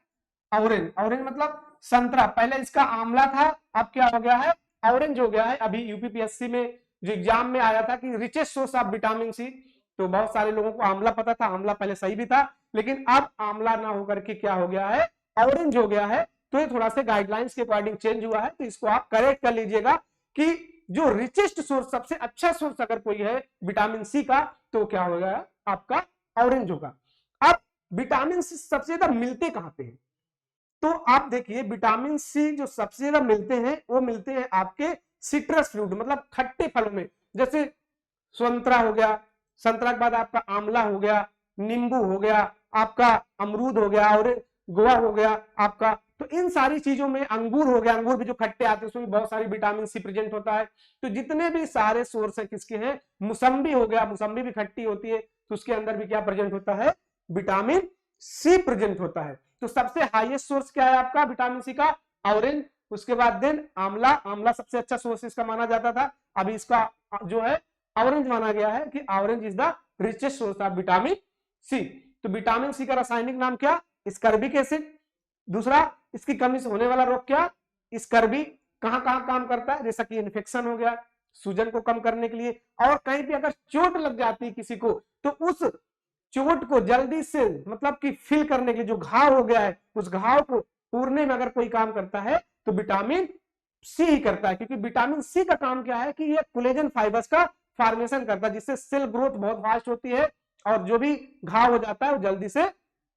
ऑरेंज। ऑरेंज मतलब संतरा। पहले इसका आंवला था, अब क्या हो गया है? ऑरेंज हो गया है। अभी यूपीपीएससी में जो एग्जाम में आया था कि richest source of vitamin C, तो बहुत सारे लोगों को आंवला पता था, आंवला पहले सही भी था, लेकिन अब आंवला ना होकर के क्या हो गया है? ऑरेंज हो गया है। तो ये थोड़ा सा गाइडलाइंस के अकॉर्डिंग चेंज हुआ है, तो इसको आप करेक्ट कर लीजिएगा कि जो रिचेस्ट सोर्स, सबसे अच्छा सोर्स अगर कोई है विटामिन सी का, तो क्या हो गया? आपका ऑरेंज होगा। अब विटामिन सी सबसे ज्यादा मिलते कहां पे हैं? तो आप देखिए, विटामिन सी जो सबसे ज्यादा मिलते हैं वो मिलते हैं आपके सिट्रस फ्रूट, मतलब खट्टे फलों में। जैसे संतरा हो गया, संतरा के बाद आपका आंवला हो गया, नींबू हो गया, आपका अमरूद हो गया, और गोवा हो गया आपका। तो इन सारी चीजों में, अंगूर हो गया, अंगूर भी जो खट्टे आते हैं उसमें बहुत सारी विटामिन सी प्रेजेंट होता है। तो जितने भी सारे सोर्स है किसके हैं? मौसम्बी हो गया, मौसम्बी भी खट्टी होती है, तो उसके अंदर भी क्या प्रेजेंट होता है? विटामिन सी प्रेजेंट होता है। तो सबसे हाईएस्ट सोर्स क्या है आपका विटामिन सी का? ऑरेंज। उसके बाद देन आंवला। आंवला सबसे अच्छा सोर्स इसका माना जाता था, अभी इसका जो है ऑरेंज माना गया है कि orange is the richest source of vitamin C. तो विटामिन सी का रासायनिक नाम क्या? Ascorbic acid. दूसरा, इसकी कमी से होने वाला रोग क्या? स्कर्वी। कहां कहां काम करता है? जैसा कि इन्फेक्शन हो गया, सूजन को कम करने के लिए, और कहीं भी अगर चोट लग जाती है किसी को, तो उस चोट को जल्दी से मतलब कि फिल करने के लिए, जो घाव हो गया है उस घाव को पूरने में अगर कोई काम करता है तो विटामिन सी ही करता है। क्योंकि विटामिन सी का काम क्या है कि ये कोलेजन फाइबर्स का फॉर्मेशन करता है, जिससे सेल ग्रोथ बहुत फास्ट होती है और जो भी घाव हो जाता है वो जल्दी से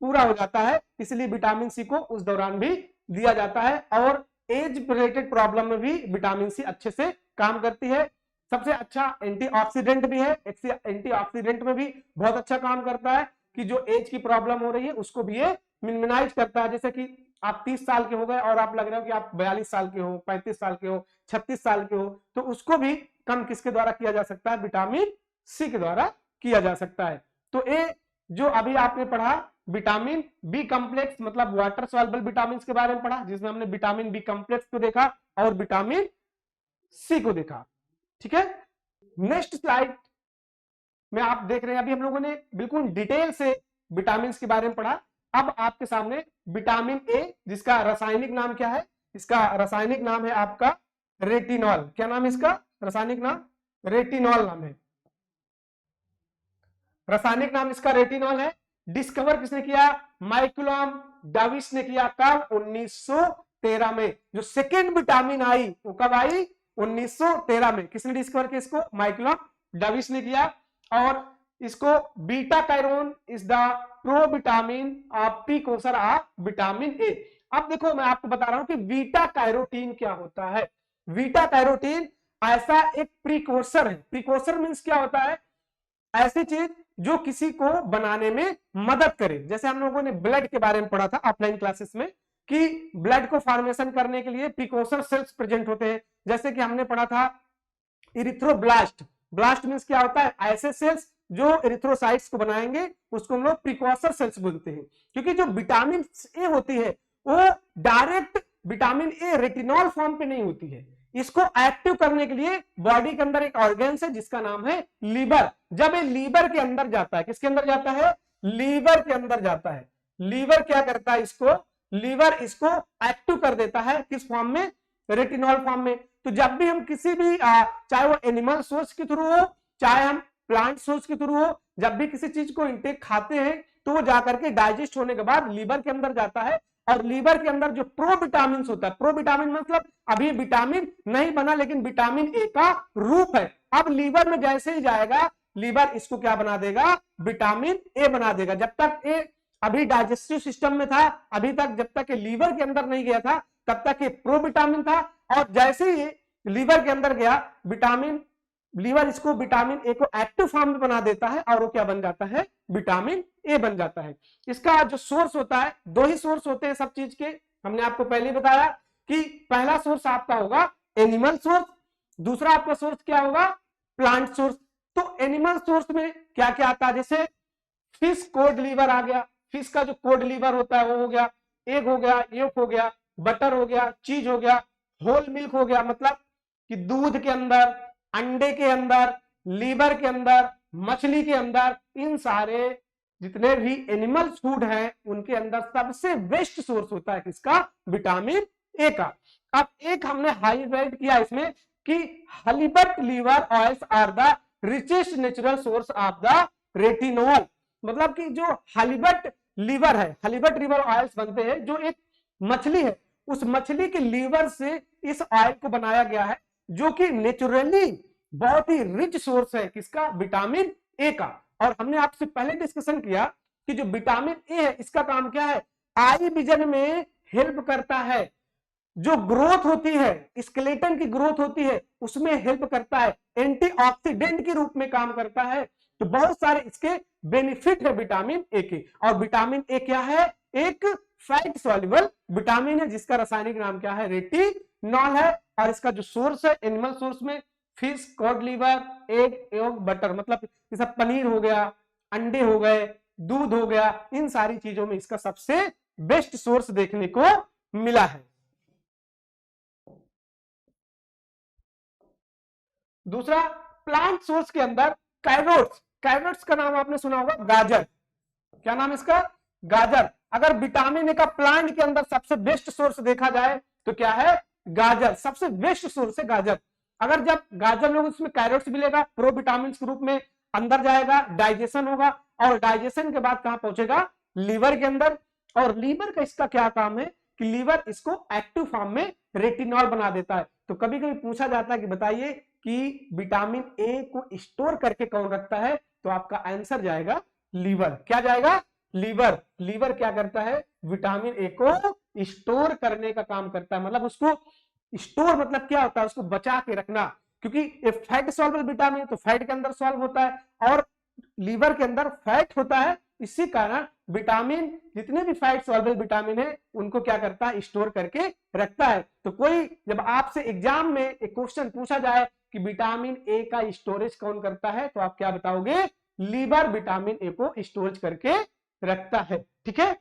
पूरा हो जाता है। इसलिए विटामिन सी को उस दौरान भी दिया जाता है। और एज रिलेटेड प्रॉब्लम में भी विटामिन सी अच्छे से काम करती है। सबसे अच्छा एंटीऑक्सीडेंट भी है, एंटीऑक्सीडेंट में भी बहुत अच्छा काम करता है कि जो एज की प्रॉब्लम हो रही है उसको भी ये मिनिमाइज करता है। जैसे कि आप 30 साल के हो गए और आप लग रहे हो कि आप 42 साल के हो, 35 साल के हो, 36 साल के हो, तो उसको भी कम किसके द्वारा किया जा सकता है? विटामिन सी के द्वारा किया जा सकता है। तो ये जो अभी आपने पढ़ा विटामिन बी कॉम्प्लेक्स, मतलब वाटर सॉल्युबल विटामिन के बारे में पढ़ा, जिसमें हमने विटामिन बी कॉम्प्लेक्स को देखा और विटामिन सी को देखा। ठीक है। नेक्स्ट स्लाइड में आप देख रहे हैं, अभी हम लोगों ने बिल्कुल डिटेल से विटामिन के बारे में पढ़ा। अब आपके सामने विटामिन ए, जिसका रासायनिक नाम क्या है? इसका रासायनिक नाम है आपका रेटिनॉल। क्या नाम है इसका रासायनिक नाम? रेटिनॉल नाम है, रासायनिक नाम इसका रेटिनॉल है। डिस्कवर किसने किया? माइकलॉम डाविस ने किया। कब? 1913 में। जो सेकेंड विटामिन आई वो कब आई? 1913 में। किसने डिस्कवर किया इसको? माइकलॉम डाविस ने किया। और इसको beta carotene is the pro vitamin precursor of vitamin A. अब देखो मैं आपको बता रहा हूं कि बीटा कैरोटीन क्या होता है। बीटा कैरोटीन ऐसा एक प्रीकोसर है। प्रीकोसर मीन्स क्या होता है, ऐसी चीज जो किसी को बनाने में मदद करे। जैसे हम लोगों ने ब्लड के बारे में पढ़ा था ऑफलाइन क्लासेस में कि ब्लड को फॉर्मेशन करने के लिए प्रीकोसर सेल्स प्रेजेंट होते हैं। जैसे कि हमने पढ़ा था इरिथ्रोब्लास्ट। ब्लास्ट मीन्स क्या होता है, ऐसे सेल्स जो इरिथ्रोसाइट्स को बनाएंगे उसको हम लोग प्रीकोसर सेल्स बोलते हैं। क्योंकि जो विटामिन ए होती है वो direct vitamin A retinol form पे नहीं होती है। इसको एक्टिव करने के लिए बॉडी के अंदर एक ऑर्गन है जिसका नाम है लीवर। जब ये लीवर के अंदर जाता है, किसके अंदर जाता है, लीवर के अंदर जाता है। लीवर क्या करता है, इसको लीवर इसको एक्टिव कर देता है, किस फॉर्म में, रेटिनॉल फॉर्म में। तो जब भी हम किसी भी चाहे वो एनिमल सोर्स के थ्रू हो चाहे हम प्लांट सोर्स के थ्रू हो, जब भी किसी चीज को इंटेक खाते हैं तो वो जाकर के डाइजेस्ट होने के बाद लीवर के अंदर जाता है। और लीवर के अंदर जो प्रोविटामिन होता है, प्रोविटामिन मतलब अभी विटामिन नहीं बना लेकिन विटामिन ए का रूप है। अब लीवर में जैसे ही जाएगा लीवर इसको क्या बना देगा, विटामिन ए बना देगा। जब तक ए अभी डाइजेस्टिव सिस्टम में था, अभी तक जब तक लीवर के अंदर नहीं गया था तब तक ये प्रोविटामिन था। और जैसे ही लीवर के अंदर गया विटामिन, लीवर इसको विटामिन ए को एक्टिव फॉर्म में बना देता है और वो क्या बन जाता है, विटामिन ए बन जाता है। इसका जो सोर्स होता है, दो ही सोर्स होते हैं सब चीज के। हमने आपको पहले बताया कि पहला सोर्स आपका होगा एनिमल सोर्स, दूसरा आपका सोर्स क्या होगा, प्लांट सोर्स। तो एनिमल सोर्स में क्या क्या आता है, जैसे फिश कोड लीवर आ गया, फिश का जो कोड लीवर होता है वो हो गया, एग हो गया, योक हो गया, बटर हो गया, चीज हो गया, होल मिल्क हो गया, मतलब कि दूध के अंदर, अंडे के अंदर, लीवर के अंदर, मछली के अंदर, इन सारे जितने भी एनिमल फूड हैं उनके अंदर सबसे बेस्ट सोर्स होता है किसका, विटामिन ए का। अब एक हमने हाईलाइट किया इसमें कि halibut liver oils are the richest natural source of the retinol. मतलब कि जो हलीबट लीवर है, हलीबट लीवर ऑयल्स बनते हैं, जो एक मछली है उस मछली के लीवर से इस ऑयल को बनाया गया है, जो कि नेचुरली बहुत ही रिच सोर्स है किसका, विटामिन ए का। और हमने आपसे पहले डिस्कशन किया कि जो विटामिन ए है इसका काम क्या है, आई विजन में हेल्प करता है, जो ग्रोथ होती है, स्केलेटन की ग्रोथ होती है उसमें हेल्प करता है, एंटीऑक्सीडेंट के रूप में काम करता है। तो बहुत सारे इसके बेनिफिट है विटामिन ए के। और विटामिन ए क्या है, एक फैट सॉल्युबल विटामिन है जिसका रासायनिक नाम क्या है, रेटिनॉल है। और इसका जो सोर्स है एनिमल सोर्स में फिश, कॉड लीवर, एग, योग, बटर, मतलब जैसा पनीर हो गया, अंडे हो गए, दूध हो गया, इन सारी चीजों में इसका सबसे बेस्ट सोर्स देखने को मिला है। दूसरा प्लांट सोर्स के अंदर कैरोट्स, कैरोट्स का नाम आपने सुना होगा, गाजर। क्या नाम इसका, गाजर। अगर विटामिन ए का प्लांट के अंदर सबसे बेस्ट सोर्स देखा जाए तो क्या है, गाजर सबसे बेस्ट सोर्स है गाजर। अगर जब गाजर लोग उसमें कैरोट्स मिलेगा, प्रो विटामिन के रूप में अंदर जाएगा, डाइजेशन होगा और डाइजेशन के बाद कहां पहुंचेगा, लीवर के अंदर। और लीवर का इसका क्या काम है कि लीवर इसको एक्टिव फॉर्म में रेटिनॉल बना देता है। तो कभी कभी पूछा जाता है कि बताइए कि विटामिन ए को स्टोर करके कौन रखता है, तो आपका आंसर जाएगा लीवर। क्या जाएगा, लीवर। लीवर क्या करता है, विटामिन ए को स्टोर करने का काम करता है। मतलब उसको स्टोर मतलब क्या होता है, उसको बचा के रखना, क्योंकि ये फैट सॉल्युबल विटामिन तो फैट के अंदर सॉल्व होता है और लीवर के अंदर फैट होता है। इसी कारण विटामिन, जितने भी फैट सॉल्युबल विटामिन है उनको क्या करता है, स्टोर करके रखता है। तो कोई जब आपसे एग्जाम में एक क्वेश्चन पूछा जाए कि विटामिन ए का स्टोरेज कौन करता है, तो आप क्या बताओगे, लीवर विटामिन ए को स्टोरेज करके रखता है। ठीक है।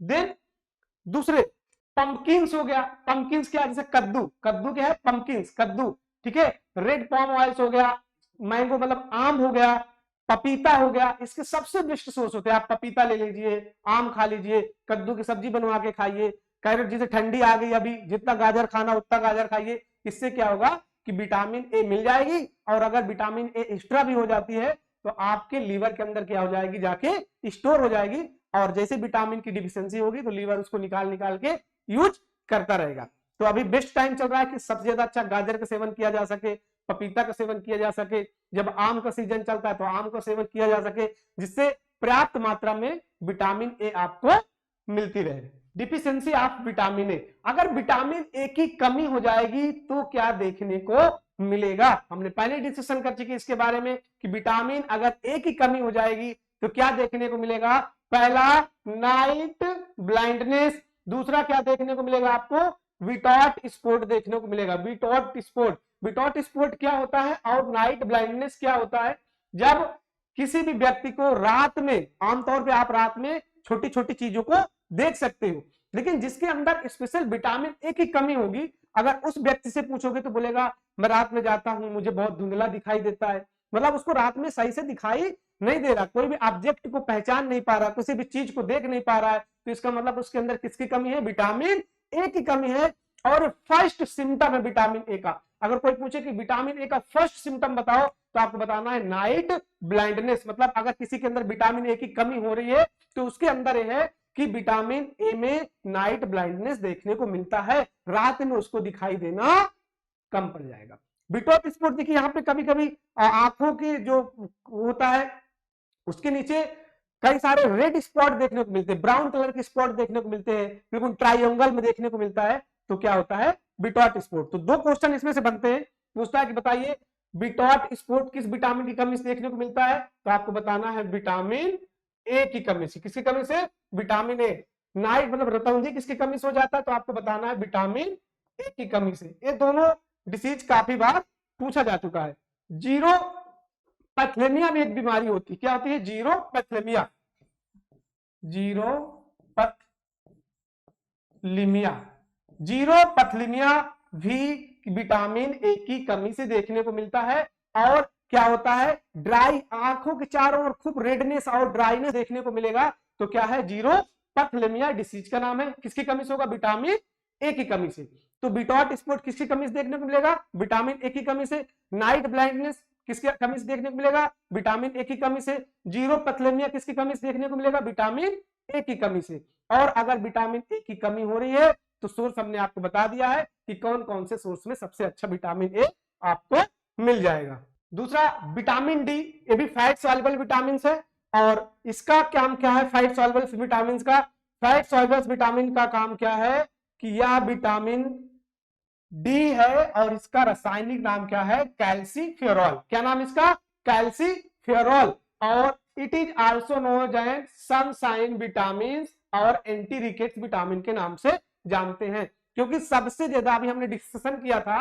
देन दूसरे पंपकिन्स हो गया, पंपकिन्स क्या, जैसे कद्दू, कद्दू क्या है, पंपकिन्स, कद्दू। ठीक है। रेड पॉम ऑयल्स हो गया, मैंगो मतलब आम हो गया, पपीता हो गया, इसके सबसे बेस्ट सोर्स होते हैं। आप पपीता ले लीजिए, आम खा लीजिए, कद्दू की सब्जी बनवा के खाइए, कैरेट, जैसे ठंडी आ गई अभी, जितना गाजर खाना उतना गाजर खाइए। इससे क्या होगा कि विटामिन ए मिल जाएगी। और अगर विटामिन ए एक्स्ट्रा भी हो जाती है तो आपके लीवर के अंदर क्या हो जाएगी, जाके स्टोर हो जाएगी। और जैसे विटामिन की डिफिशियंसी होगी तो लीवर उसको निकाल निकाल के यूज करता रहेगा। तो अभी बेस्ट टाइम चल रहा है कि सबसे ज्यादा अच्छा गाजर का सेवन किया जा सके। पपीता का सेवन किया जा सके, जब आम का सीजन चलता है तो आम का सेवन किया जा सके, जिससे पर्याप्त मात्रा में विटामिन ए आपको मिलती रहे। डिफिशियंसी ऑफ विटामिन ए, अगर विटामिन ए की कमी हो जाएगी तो क्या देखने को मिलेगा? हमने पहले डिस्कशन कर चुके इसके बारे में कि विटामिन अगर ए की कमी हो जाएगी तो क्या देखने को मिलेगा? पहला नाइट ब्लाइंडनेस, दूसरा क्या देखने को मिलेगा आपको? विटॉट स्पॉट देखने को मिलेगा। विटॉट स्पॉट, विटॉट स्पॉट क्या होता है और नाइट ब्लाइंडनेस क्या होता है? जब किसी भी व्यक्ति को रात में, आमतौर पे आप रात में छोटी छोटी चीजों को देख सकते हो, लेकिन जिसके अंदर स्पेशल विटामिन ए की कमी होगी, अगर उस व्यक्ति से पूछोगे तो बोलेगा मैं रात में जाता हूं, मुझे बहुत धुंधला दिखाई देता है, मतलब उसको रात में सही से दिखाई नहीं दे रहा, कोई भी ऑब्जेक्ट को पहचान नहीं पा रहा, किसी भी चीज को देख नहीं पा रहा है, तो इसका मतलब उसके अंदर किसकी कमी है? विटामिन ए की कमी है। और फर्स्ट सिम्टम है विटामिन ए का, अगर कोई पूछे कि विटामिन ए का फर्स्ट सिम्टम बताओ तो आपको बताना है नाइट ब्लाइंडनेस, मतलब अगर किसी के अंदर विटामिन ए की कमी हो रही है तो उसके अंदर यह है कि विटामिन ए में नाइट ब्लाइंडनेस देखने को मिलता है, रात में उसको दिखाई देना कम पड़ जाएगा। विटॉट स्पॉट देखिए यहाँ पे कभी कभी आंखों की जो होता है उसके नीचे कई सारे रेड स्पॉट देखने को मिलते हैं, ब्राउन कलर के स्पॉट देखने को मिलते हैं, बिल्कुल ट्रायंगल में देखने को मिलता है, तो क्या होता है? विटॉट स्पॉट। तो दो क्वेश्चन इसमें से बनते हैं, पूछता है कि बताइए विटॉट स्पॉट किस विटामिन की कमी से देखने को मिलता है? तो आपको बताना है विटामिन ए की कमी से। किसकी कमी से? Vitamin A. नाइट मतलब रतौंधी किसकी कमी से हो जाता है? तो आपको बताना है विटामिन ए की कमी से। ये दोनों डिसीज काफी बार पूछा जा चुका है। जीरो पैथलेमिया में एक बीमारी होती है, क्या होती है? जीरो पैथलेमिया, जीरो पैथलीमिया, जीरो पैथलीमिया भी विटामिन ए की कमी से देखने को मिलता है। और क्या होता है? ड्राई, आंखों के चारों ओर खूब रेडनेस और ड्राइनेस देखने को मिलेगा, तो क्या है? जीरो पैथलेमिया डिसीज का नाम है। किसकी कमी से होगा? विटामिन ए की कमी से। तो विटॉट स्पॉट किसकी कमी से देखने को मिलेगा? विटामिन ए की कमी से। नाइट ब्लाइंडनेस किसकी कमी से देखने को मिलेगा? विटामिन ए की कमी से। जीरो पैथलेमिया किसकी कमी से देखने को मिलेगा? विटामिन ए की कमी से। और अगर विटामिन ए की कमी हो रही है तो सोर्स हमने आपको बता दिया है कि कौन कौन से सोर्स में सबसे अच्छा विटामिन ए आपको मिल जाएगा। दूसरा विटामिन डी, ये भी फैट सॉल्युबल विटामिन है, और इसका काम क्या है? फैट सॉल्युबल विटामिन का, फैट सॉल्युबल विटामिन का काम क्या है कि यह विटामिन डी है और इसका रासायनिक नाम क्या है? कैल्सीफेरॉल। क्या नाम इसका? कैल्सीफेरॉल। और it is also known as sunshine vitamin और एंटी रिकेट्स विटामिन के नाम से जानते हैं, क्योंकि सबसे ज्यादा अभी हमने डिस्कशन किया था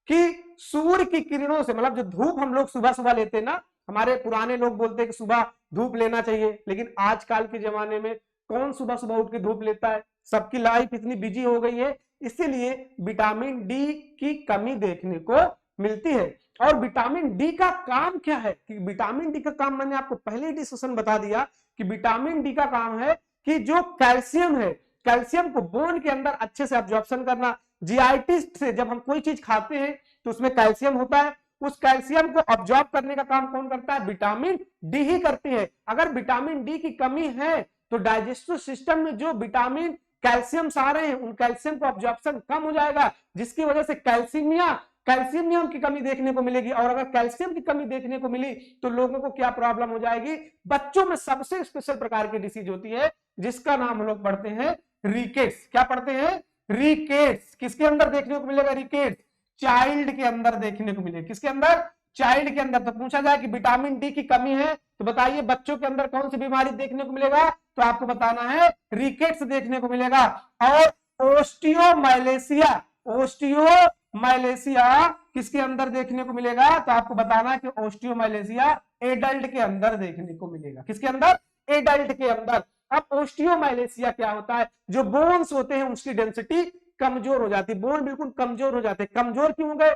कि सूर्य की किरणों से, मतलब जो धूप हम लोग सुबह सुबह लेते हैं ना, हमारे पुराने लोग बोलते हैं कि सुबह धूप लेना चाहिए, लेकिन आजकल के जमाने में कौन सुबह सुबह उठ के धूप लेता है? सबकी लाइफ इतनी बिजी हो गई है, इसीलिए विटामिन डी की कमी देखने को मिलती है। और विटामिन डी का काम क्या है? कि विटामिन डी का काम मैंने आपको पहले डिस्कशन बता दिया कि विटामिन डी का काम है कि जो कैल्शियम है, कैल्शियम को बोन के अंदर अच्छे से अब्जॉर्प्शन करना। जीआईटी से जब हम कोई चीज खाते हैं तो उसमें कैल्शियम होता है, उस कैल्शियम को अब्जॉर्ब करने का काम कौन करता है? विटामिन डी ही करती है। अगर विटामिन डी की कमी है तो डाइजेस्टिव सिस्टम में जो विटामिन कैल्शियम आ रहे हैं उन कैल्शियम को अब्जॉर्प्शन कम हो जाएगा, जिसकी वजह से कैल्शियम की कमी देखने को मिलेगी। और अगर कैल्शियम की कमी देखने को मिली तो लोगों को क्या प्रॉब्लम हो जाएगी? बच्चों में सबसे स्पेशल प्रकार की डिसीज होती है जिसका नाम हम लोग पढ़ते हैं रिकेट्स। क्या पढ़ते हैं? रिकेट्स। किसके अंदर देखने को मिलेगा रिकेट्स? चाइल्ड के अंदर देखने को मिलेगा। किसके अंदर? चाइल्ड के अंदर। तो पूछा जाए कि विटामिन डी की कमी है तो बताइए बच्चों के अंदर कौन सी बीमारी देखने को मिलेगा? तो आपको बताना है रिकेट्स देखने को मिलेगा। और ओस्टियोमाइलेशिया, ओस्टियोमाइलेशिया किसके अंदर देखने को मिलेगा? तो आपको बताना है कि ओस्टियोमाइलेशिया एडल्ट के अंदर देखने को मिलेगा। किसके अंदर? एडल्ट के अंदर। अब ओस्टियोमाइलेशिया क्या होता है? जो बोन्स होते हैं उसकी डेंसिटी कमजोर हो जाती है, बोन बिल्कुल कमजोर हो जाते हैं। कमजोर क्यों हो गए?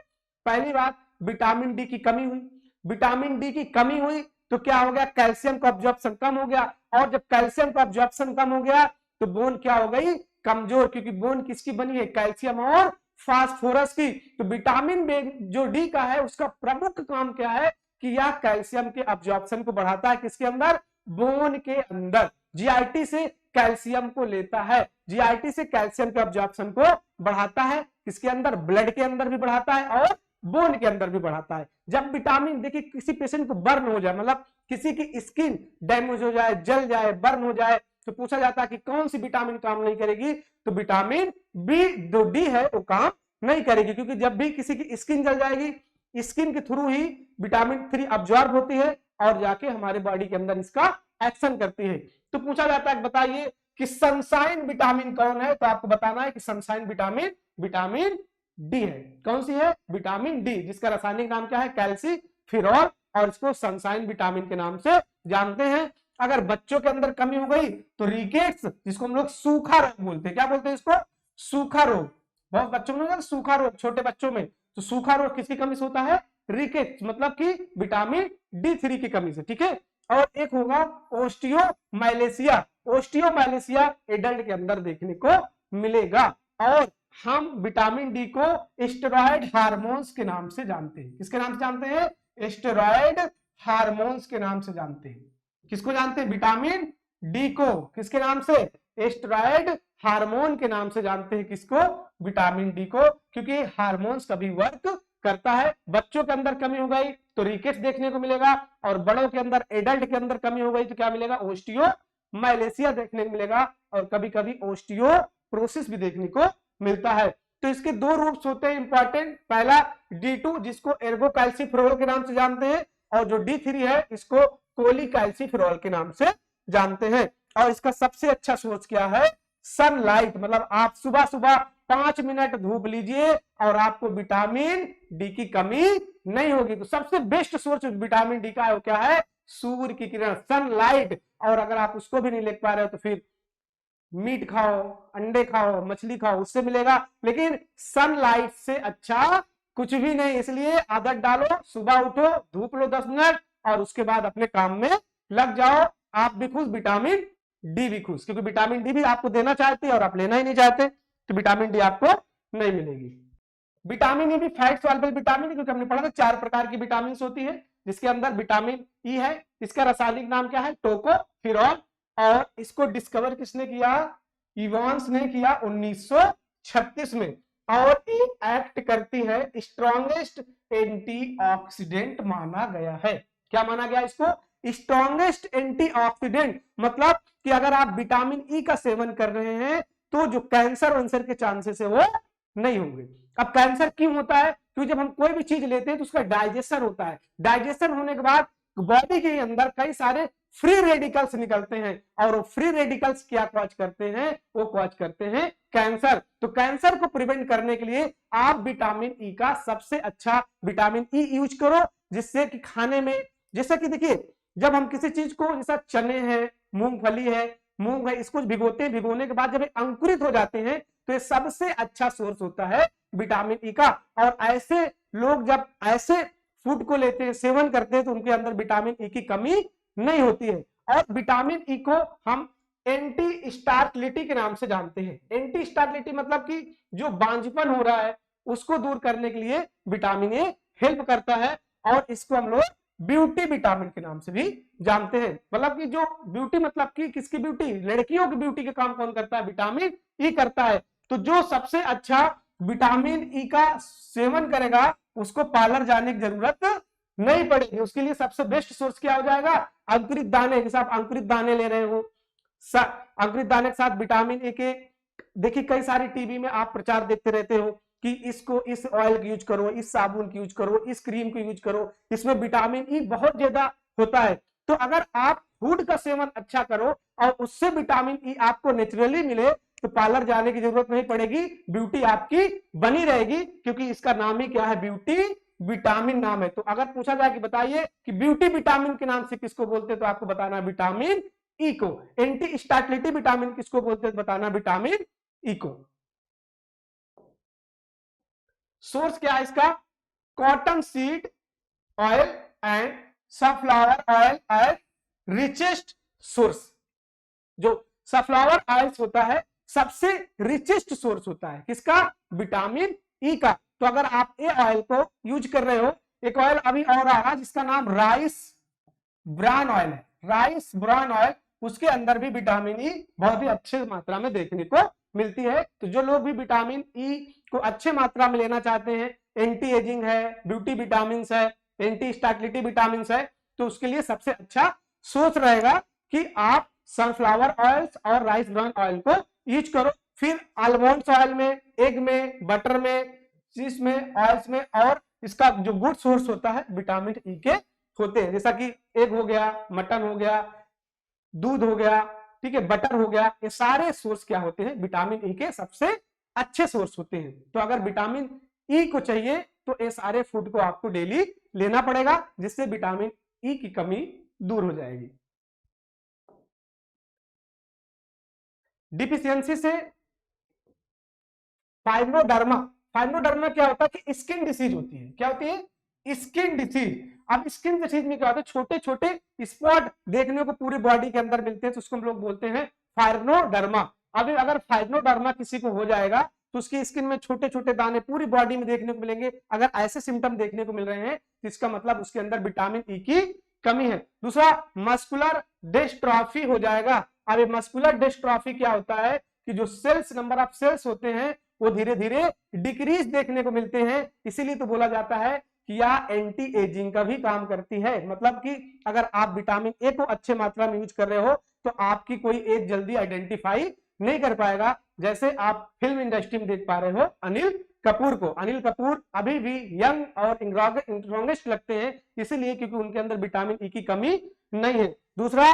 पहली बात विटामिन डी की कमी हुई, विटामिन डी की कमी हुई तो क्या हो गया? कैल्शियम का अब्जॉर्प्शन कम हो गया, और जब कैल्शियम का अब्जॉर्प्शन कम हो गया तो बोन क्या हो गई? कमजोर, क्योंकि बोन किसकी बनी है? कैल्शियम और फास्फोरस की। तो विटामिन जो डी का है उसका प्रमुख काम क्या है कि यह कैल्शियम के अब्जॉर्प्शन को बढ़ाता है। किसके अंदर? बोन के अंदर। जीआईटी से कैल्शियम को लेता है, जीआईटी से कैल्शियम के अब्जॉर्प्शन को बढ़ाता है। किसके अंदर? ब्लड के अंदर भी बढ़ाता है और बोन के अंदर भी बढ़ाता है। जब विटामिन, देखिए किसी पेशेंट को बर्न हो जाए, मतलब किसी की स्किन डैमेज हो जाए, जल जाए, बर्न हो जाए, तो पूछा जाता है कि कौन सी विटामिन काम नहीं करेगी, तो विटामिन बी जो डी है वो काम नहीं करेगी, क्योंकि जब भी किसी की स्किन जल जाएगी, स्किन के थ्रू ही विटामिन 3 अब्जॉर्ब होती है और जाके हमारे बॉडी के अंदर इसका एक्शन करती है। तो पूछा जाता है बताइए कि सनशाइन विटामिन कौन है, तो आपको बताना है कि सनशाइन विटामिन विटामिन डी है। कौन सी है? विटामिन डी, जिसका रासायनिक नाम क्या है? कैल्सीफिरॉल, और इसको सनशाइन विटामिन के नाम से जानते हैं। अगर बच्चों के अंदर कमी हो गई तो रिकेट्स, जिसको हम लोग सूखा रोग बोलते हैं, क्या बोलते हैं इसको? सूखा रोग। बहुत बच्चों में सूखा रोग, छोटे बच्चों में, तो सूखा रोग किसकी कमी से होता है? रिकेट्स, मतलब कि विटामिन डी3 की कमी से, ठीक है। और एक होगा ओस्टियोमाइलेशिया, ओस्टियोमाइलेशिया एडल्ट के अंदर देखने को मिलेगा। और हम विटामिन डी को स्टेरॉयड हार्मोन्स के नाम से जानते हैं। किसके नाम से जानते हैं? स्टेरॉयड हार्मोन्स के नाम से जानते हैं। किसको जानते हैं? विटामिन डी को किसके नाम से? स्टेरॉयड हार्मोन के नाम से जानते हैं। किसको? विटामिन डी को, क्योंकि हार्मोन्स का भी वर्क करता है। बच्चों के अंदर कमी हो गई तो रिकेट्स देखने को मिलेगा, और बड़ों के अंदर, एडल्ट के अंदर कमी हो गई तो क्या मिलेगा? ओस्टियोमाइलेशिया देखने को मिलेगा, और कभी कभी ओस्टियोप्रोसिस भी देखने को मिलता है। तो इसके दो रूप्स होते हैं इंपॉर्टेंट। पहला D2, जिसको एर्गोकैल्सीफेरॉल के नाम से जानते हैं, और जो D3 है इसको कोलिकैल्सीफेरॉल के नाम से जानते हैं। और इसका सबसे अच्छा सोर्स क्या है? सनलाइट, मतलब आप सुबह सुबह 5 मिनट धूप लीजिए और आपको विटामिन डी की कमी नहीं होगी। तो सबसे बेस्ट सोर्स विटामिन डी का है वो क्या है? सूर्य की किरण, सनलाइट। और अगर आप उसको भी नहीं ले पा रहे हो तो फिर मीट खाओ, अंडे खाओ, मछली खाओ, उससे मिलेगा, लेकिन सनलाइट से अच्छा कुछ भी नहीं। इसलिए आदत डालो, सुबह उठो, धूप लो 10 मिनट, और उसके बाद अपने काम में लग जाओ। आप भी खुश, विटामिन डी भी खुश, क्योंकि विटामिन डी भी आपको देना चाहते हैं और आप लेना ही नहीं चाहते, तो विटामिन डी आपको नहीं मिलेगी। विटामिन ई भी फैट सॉल्युबल विटामिन, क्योंकि हमने पढ़ा था 4 प्रकार की विटामिन होती है, जिसके अंदर विटामिन ई है। इसका रासायनिक नाम क्या है? टोकोफेरॉल। और इसको डिस्कवर किसने किया? इवांस ने किया 1936 में। और ये एक्ट करती है, स्ट्रॉन्गेस्ट एंटीऑक्सीडेंट माना गया है। क्या माना गया इसको? स्ट्रॉन्गेस्ट एंटीऑक्सीडेंट, मतलब कि अगर आप विटामिन ई का सेवन कर रहे हैं तो जो कैंसर वंसर के चांसेस है वो नहीं होंगे। अब कैंसर क्यों होता है? क्योंकि जब हम कोई भी चीज लेते हैं तो उसका डाइजेशन होता है, डाइजेशन होने के बाद बॉडी के अंदर कई सारे फ्री रेडिकल्स निकलते हैं, और वो फ्री रेडिकल्स क्या कॉज करते हैं? वो कॉज करते हैं कैंसर। तो कैंसर को प्रिवेंट करने के लिए आप विटामिन ई का सबसे अच्छा विटामिन ई यूज करो, जिससे कि खाने में, जैसा कि देखिए जब हम किसी चीज को, जैसा चने हैं, मूंगफली है, मूंग है, इसको भिगोते हैं, भिगोने के बाद जब अंकुरित हो जाते हैं तो ये सबसे अच्छा सोर्स होता है विटामिन ई का। और ऐसे लोग जब ऐसे फूड को लेते हैं, सेवन करते हैं, तो उनके अंदर विटामिन ई की कमी नहीं होती है। और विटामिन ई को हम एंटी स्टार्टलिटी के नाम से जानते हैं। एंटी स्टार्टलिटी मतलब कि जो बांझपन हो रहा है उसको दूर करने के लिए विटामिन ए हेल्प करता है, और इसको हम लोग ब्यूटी विटामिन के नाम से भी जानते हैं। मतलब कि जो ब्यूटी, मतलब कि किसकी ब्यूटी? लड़कियों की ब्यूटी के काम कौन करता है? विटामिन ई करता है। तो जो सबसे अच्छा विटामिन ई का सेवन करेगा उसको पार्लर जाने की जरूरत नहीं पड़ेगी। उसके लिए सबसे बेस्ट सोर्स क्या हो जाएगा? अंकुरित दाने। जैसे आप अंकुरित दाने ले रहे हो, अंकुरित दाने के साथ विटामिन ए के, देखिए कई सारी टीवी में आप प्रचार देखते रहते हो कि इसको, इस ऑयल की यूज करो, इस साबुन की यूज करो, इस क्रीम की यूज करो, इसमें विटामिन ई बहुत ज्यादा होता है। तो अगर आप फूड का सेवन अच्छा करो और उससे विटामिन ई आपको नेचुरली मिले तो पार्लर जाने की जरूरत नहीं पड़ेगी, ब्यूटी आपकी बनी रहेगी, क्योंकि इसका नाम ही क्या है? ब्यूटी विटामिन नाम है। तो अगर पूछा जाए कि बताइए कि ब्यूटी विटामिन के नाम से किसको बोलते हैं, तो आपको बताना विटामिन ई को। एंटी स्टार्टलिटी विटामिन किसको बोलते हैं, बताना विटामिन ई को। सोर्स क्या है इसका? Cotton seed oil and sunflower oil as richest source. जो सनफ्लावर ऑयल होता है सबसे रिचेस्ट सोर्स होता है किसका? विटामिन ई का। तो अगर आप ये ऑयल को यूज कर रहे हो, एक ऑयल अभी और आ रहा है जिसका नाम राइस ब्रान ऑयल है, राइस ब्रान ऑयल, उसके अंदर भी विटामिन ई बहुत ही अच्छे मात्रा में देखने को मिलती है। तो जो लोग भी विटामिन ई को अच्छे मात्रा में लेना चाहते हैं एंटी एजिंग है, ब्यूटी विटामिन है, एंटी स्टैटिलिटी विटामिन है, तो उसके लिए सबसे अच्छा सोच रहेगा कि आप सनफ्लावर ऑयल और राइस ब्रान ऑयल को यूज करो। फिर आलमंड ऑयल में, एग में, बटर में, चीज में, ऑयल्स में, और इसका जो गुड सोर्स होता है विटामिन ई के होते हैं, जैसा कि एग हो गया, मटन हो गया, दूध हो गया, ठीक है, बटर हो गया, ये सारे सोर्स क्या होते हैं, विटामिन ई के सबसे अच्छे सोर्स होते हैं। तो अगर विटामिन ई को चाहिए तो ये सारे फूड को आपको डेली लेना पड़ेगा, जिससे विटामिन ई की कमी दूर हो जाएगी। डिफिशियंसी से फाइब्रोडर्मा, फाइब्रोडर्मा क्या होता है कि स्किन डिसीज होती है। क्या होती है? Skin disease. अब स्किन डिसीज में क्या होता है, छोटे छोटे स्पॉट देखने को पूरी बॉडी के अंदर मिलते हैं, तो उसको हम लोग बोलते हैं फाइब्रोडर्मा। अभी अगर फाइब्रोडर्मा किसी को हो जाएगा तो उसकी स्किन में छोटे छोटे दाने पूरी बॉडी में देखने को मिलेंगे। अगर ऐसे सिम्टम देखने को मिल रहे हैं तो इसका मतलब उसके अंदर विटामिन ई की कमी है। दूसरा, मस्कुलर डिस्ट्रॉफी हो जाएगा। अब ये मस्कुलर डिस्ट्रॉफी क्या होता है कि जो सेल्स, नंबर ऑफ सेल्स होते हैं वो धीरे धीरे डिक्रीज देखने को मिलते हैं। इसीलिए तो बोला जाता है कि यह एंटी एजिंग का भी काम करती है। मतलब कि अगर आप विटामिन ए को अच्छे मात्रा में यूज कर रहे हो तो आपकी कोई एज जल्दी आइडेंटिफाई नहीं कर पाएगा। जैसे आप फिल्म इंडस्ट्री में देख पा रहे हो अनिल कपूर को, अनिल कपूर अभी भी यंग और स्ट्रॉन्गेस्ट लगते हैं, इसीलिए क्योंकि उनके अंदर विटामिन ई की कमी नहीं है। दूसरा,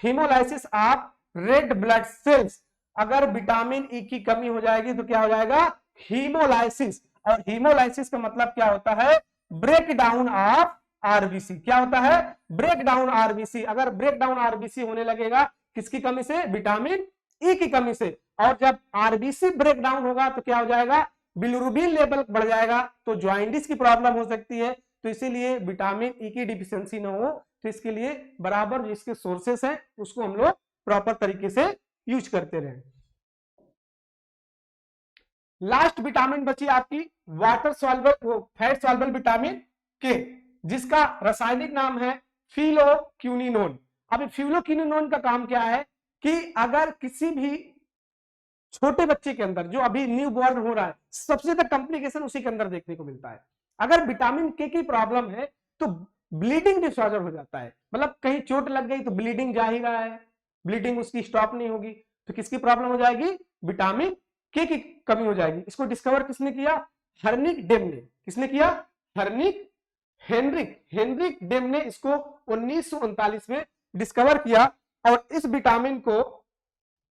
haemolysis of red blood cells. अगर विटामिन ई की कमी हो जाएगी तो क्या हो जाएगा, हीमोलाइसिस। और हीमोलाइसिस का मतलब क्या होता है, ब्रेक डाउन ऑफ आरबीसी। क्या होता है, ब्रेक डाउन आरबीसी। अगर ब्रेक डाउन आरबीसी होने लगेगा किसकी कमी से, विटामिन ई की कमी से। और जब आरबीसी ब्रेक डाउन होगा तो क्या हो जाएगा, बिलिरुबिन लेवल बढ़ जाएगा, तो जॉइंटिस की प्रॉब्लम हो सकती है। तो इसीलिए विटामिन ई की डिफिशियंसी ना हो, तो इसके लिए बराबर जिसके सोर्सेस हैं उसको हम लोग प्रॉपर तरीके से यूज करते रहे। लास्ट विटामिन बची आपकी water soluble, fat soluble vitamin के, जिसका रासायनिक नाम है फिलोक्विनोन। अब फिलोक्विनोन का काम क्या है कि अगर किसी भी छोटे बच्चे के अंदर जो अभी न्यू बॉर्न हो रहा है, सबसे ज्यादा कॉम्प्लिकेशन उसी के अंदर देखने को मिलता है। अगर विटामिन के की प्रॉब्लम है तो ब्लीडिंग डिसऑर्डर हो जाता है। मतलब कहीं चोट लग गई तो ब्लीडिंग जा ही रहा है, ब्लीडिंग उसकी स्टॉप नहीं होगी, तो किसकी प्रॉब्लम हो जाएगी, विटामिन के की कमी हो जाएगी। इसको डिस्कवर किसने किया, हर्निक डेम ने। किसने किया, हेनरिक डेम ने इसको 1939 में डिस्कवर किया। और इस विटामिन को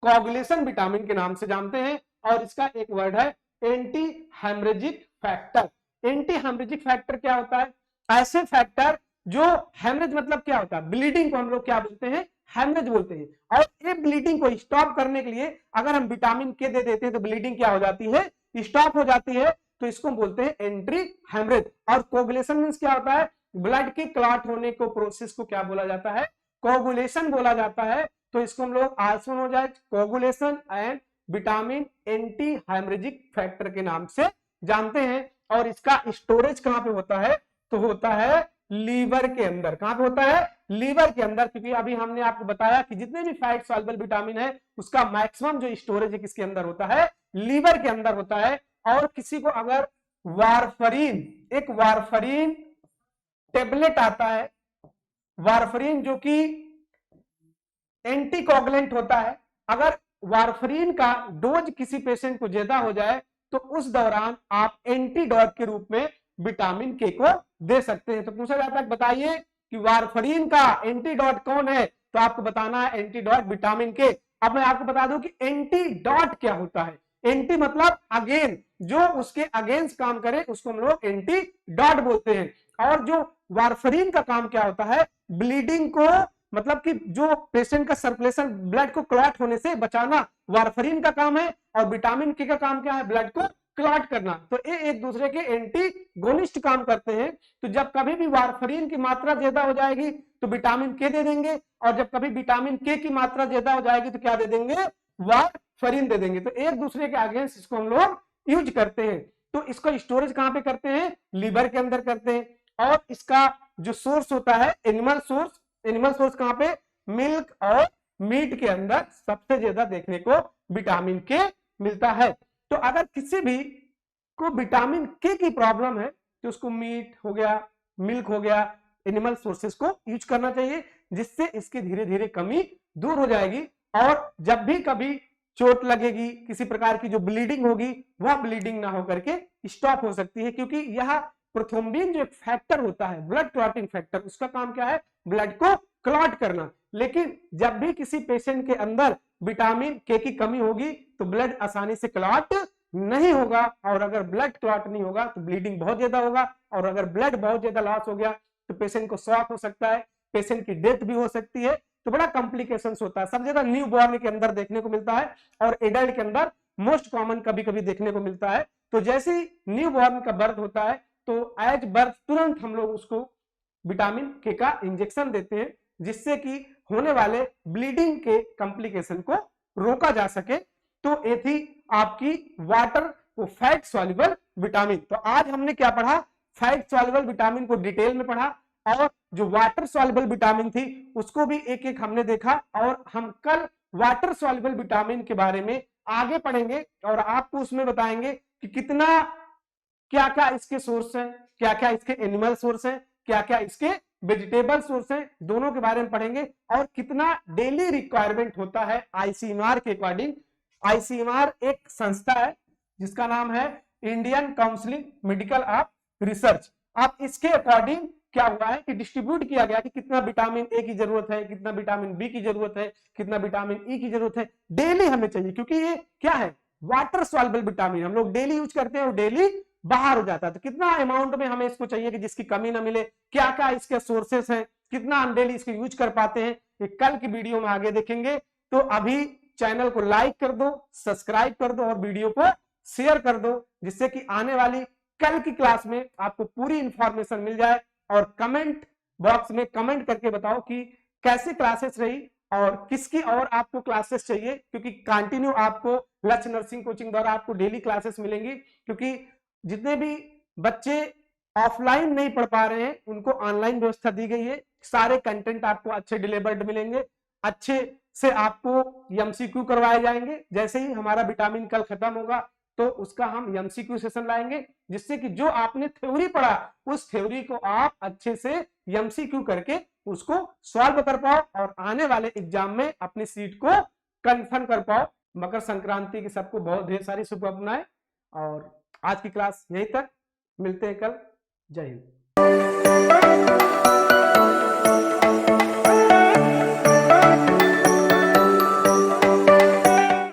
कोगुलेशन विटामिन के नाम से जानते हैं, और इसका एक वर्ड है anti haemorrhagic factor. Anti haemorrhagic factor क्या होता है, ऐसे फैक्टर जो हेमरेज मतलब क्या होता है, ब्लीडिंग को हम लोग क्या बोलते हैं, हेमरेज बोलते हैं। और ये ब्लीडिंग को स्टॉप करने के लिए अगर हम विटामिन के दे देते हैं तो ब्लीडिंग क्या हो जाती है, स्टॉप हो जाती है। तो इसको बोलते हैं एंटी हेमरेज। और कोगुलेशन मींस क्या होता है, ब्लड के क्लॉट होने को प्रोसेस को क्या बोला जाता है, कोगुलेशन बोला जाता है। तो इसको हम लोग आंसर हो जाए coagulation and vitamin anti haemorrhagic factor के नाम से जानते हैं। और इसका स्टोरेज कहां पे होता है, तो होता है लीवर के अंदर। कहां पे होता है, लीवर के अंदर। क्योंकि अभी हमने आपको बताया कि जितने भी फैट सॉल्युबल विटामिन है उसका मैक्सिमम जो स्टोरेज है किसके अंदर होता है, लीवर के अंदर होता है। और किसी को अगर वारफरीन, एक वारफरीन टेबलेट आता है, वारफरीन जो कि एंटीकोगुलेंट होता है, अगर वारफरीन का डोज किसी पेशेंट को ज्यादा हो जाए तो उस दौरान आप एंटीडॉट के रूप में विटामिन के को दे सकते हैं। तो पूछा जाता है बताइए कि वारफरीन का एंटीडॉट कौन है, तो आपको बताना है एंटीडॉट विटामिन के। अब मैं आपको बता दूं कि एंटीडॉट क्या होता है। एंटी मतलब अगेन, जो उसके अगेंस्ट काम करे उसको हम लोग एंटीडॉट बोलते हैं। और जो वारफरीन का काम क्या होता है, ब्लीडिंग को, मतलब कि जो पेशेंट का सर्कुलेशन, ब्लड को क्लॉट होने से बचाना वारफरीन का काम है। और विटामिन के का काम क्या है, ब्लड को क्लॉट करना। तो ये एक दूसरे के एंटीगोनिस्ट काम करते हैं। तो जब कभी भी वारफरीन की मात्रा ज्यादा हो जाएगी तो विटामिन के दे देंगे, और जब कभी विटामिन के की मात्रा ज्यादा हो जाएगी तो क्या दे देंगे, वारफरीन दे देंगे। तो एक दूसरे के अगेंस्ट इसको हम लोग यूज करते हैं। तो इसको स्टोरेज कहां पे करते हैं, लीवर के अंदर करते हैं। और इसका जो सोर्स होता है एनिमल सोर्स, एनिमल सोर्स कहां पे, मिल्क और मीट के अंदर सबसे ज्यादा देखने को विटामिन के मिलता है। तो अगर किसी भी को विटामिन के की प्रॉब्लम है तो उसको मीट हो गया, मिल्क हो गया, एनिमल सोर्सेस को यूज करना चाहिए, जिससे इसकी धीरे धीरे कमी दूर हो जाएगी। और जब भी कभी चोट लगेगी, किसी प्रकार की जो ब्लीडिंग होगी, वह ब्लीडिंग ना होकर के स्टॉप हो सकती है, क्योंकि यह प्रोथ्रोम्बिन जो एक फैक्टर होता है, ब्लड क्लॉटिंग फैक्टर, उसका काम क्या है? ब्लड को क्लॉट करना। लेकिन जब भी किसी पेशेंट के अंदर विटामिन के की कमी होगी तो ब्लड आसानी से क्लॉट नहीं होगा, और अगर ब्लड क्लॉट नहीं होगा तो ब्लीडिंग बहुत ज्यादा होगा, और अगर ब्लड बहुत ज्यादा लॉस हो गया तो पेशेंट को शॉक हो सकता है, पेशेंट की डेथ भी हो सकती है। तो बड़ा कॉम्प्लिकेशंस होता है। सबसे ज्यादा न्यू बॉर्न के अंदर देखने को मिलता है, और एडल्ट के अंदर मोस्ट कॉमन कभी कभी देखने को मिलता है। तो जैसे ही न्यू बॉर्न का बर्थ होता है तो एज बर्थ तुरंत हम लोग उसको विटामिन के का इंजेक्शन देते हैं, जिससे कि होने वाले ब्लीडिंग के कॉम्प्लिकेशन को रोका जा सके। तो ये थी आपकी वाटर वो फैट सॉल्युबल विटामिन। तो आज हमने क्या पढ़ा? फैट सॉल्युबल विटामिन को डिटेल में पढ़ा, और जो वाटर सॉल्युबल विटामिन थी उसको भी एक एक हमने देखा, और हम कल वाटर सॉल्युबल विटामिन के बारे में आगे पढ़ेंगे और आपको उसमें बताएंगे कि कितना, क्या क्या इसके सोर्स हैं, क्या क्या इसके एनिमल सोर्स हैं, क्या क्या इसके वेजिटेबल सोर्स हैं, दोनों के बारे में पढ़ेंगे, और कितना डेली रिक्वायरमेंट होता है आईसीएमआर के अकॉर्डिंग। आईसीएमआर एक संस्था है जिसका नाम है Indian council medical of research. अब इसके अकॉर्डिंग क्या हुआ है कि डिस्ट्रीब्यूट किया गया कि कितना विटामिन ए की जरूरत है, कितना विटामिन बी की जरूरत है, कितना विटामिन ई की जरूरत है, डेली हमें चाहिए, क्योंकि ये क्या है? वाटर सॉल्युबल विटामिन हम लोग डेली यूज करते हैं और डेली बाहर हो जाता है। तो कितना अमाउंट में हमें इसको चाहिए कि जिसकी कमी ना मिले, क्या क्या इसके सोर्सेस हैं, कितना हम डेली इसको यूज कर पाते हैं, ये कल की वीडियो में आगे देखेंगे। तो अभी चैनल को लाइक कर दो, सब्सक्राइब कर दो और वीडियो को शेयर कर दो, जिससे कि आने वाली कल की क्लास में आपको पूरी इंफॉर्मेशन मिल जाए। और कमेंट बॉक्स में कमेंट करके बताओ कि कैसी क्लासेस रही और किसकी और आपको क्लासेस चाहिए, क्योंकि कंटिन्यू आपको लक्ष्य नर्सिंग कोचिंग द्वारा आपको डेली क्लासेस मिलेंगी। क्योंकि जितने भी बच्चे ऑफलाइन नहीं पढ़ पा रहे हैं उनको ऑनलाइन व्यवस्था दी गई है। सारे कंटेंट आपको अच्छे डिलीवर्ड मिलेंगे, अच्छे से आपको एमसीक्यू करवाए जाएंगे। जैसे ही हमारा विटामिन कल खत्म होगा तो उसका हम एमसीक्यू सेशन लाएंगे, जिससे कि जो आपने थ्योरी पढ़ा उस थ्योरी को आप अच्छे से एमसीक्यू करके उसको सॉल्व कर पाओ और आने वाले एग्जाम में अपनी सीट को कंफर्म कर पाओ। मकर संक्रांति की सबको बहुत ढेर सारी शुभकामनाएं, और आज की क्लास यहीं तक, मिलते हैं कल। जय हिंद।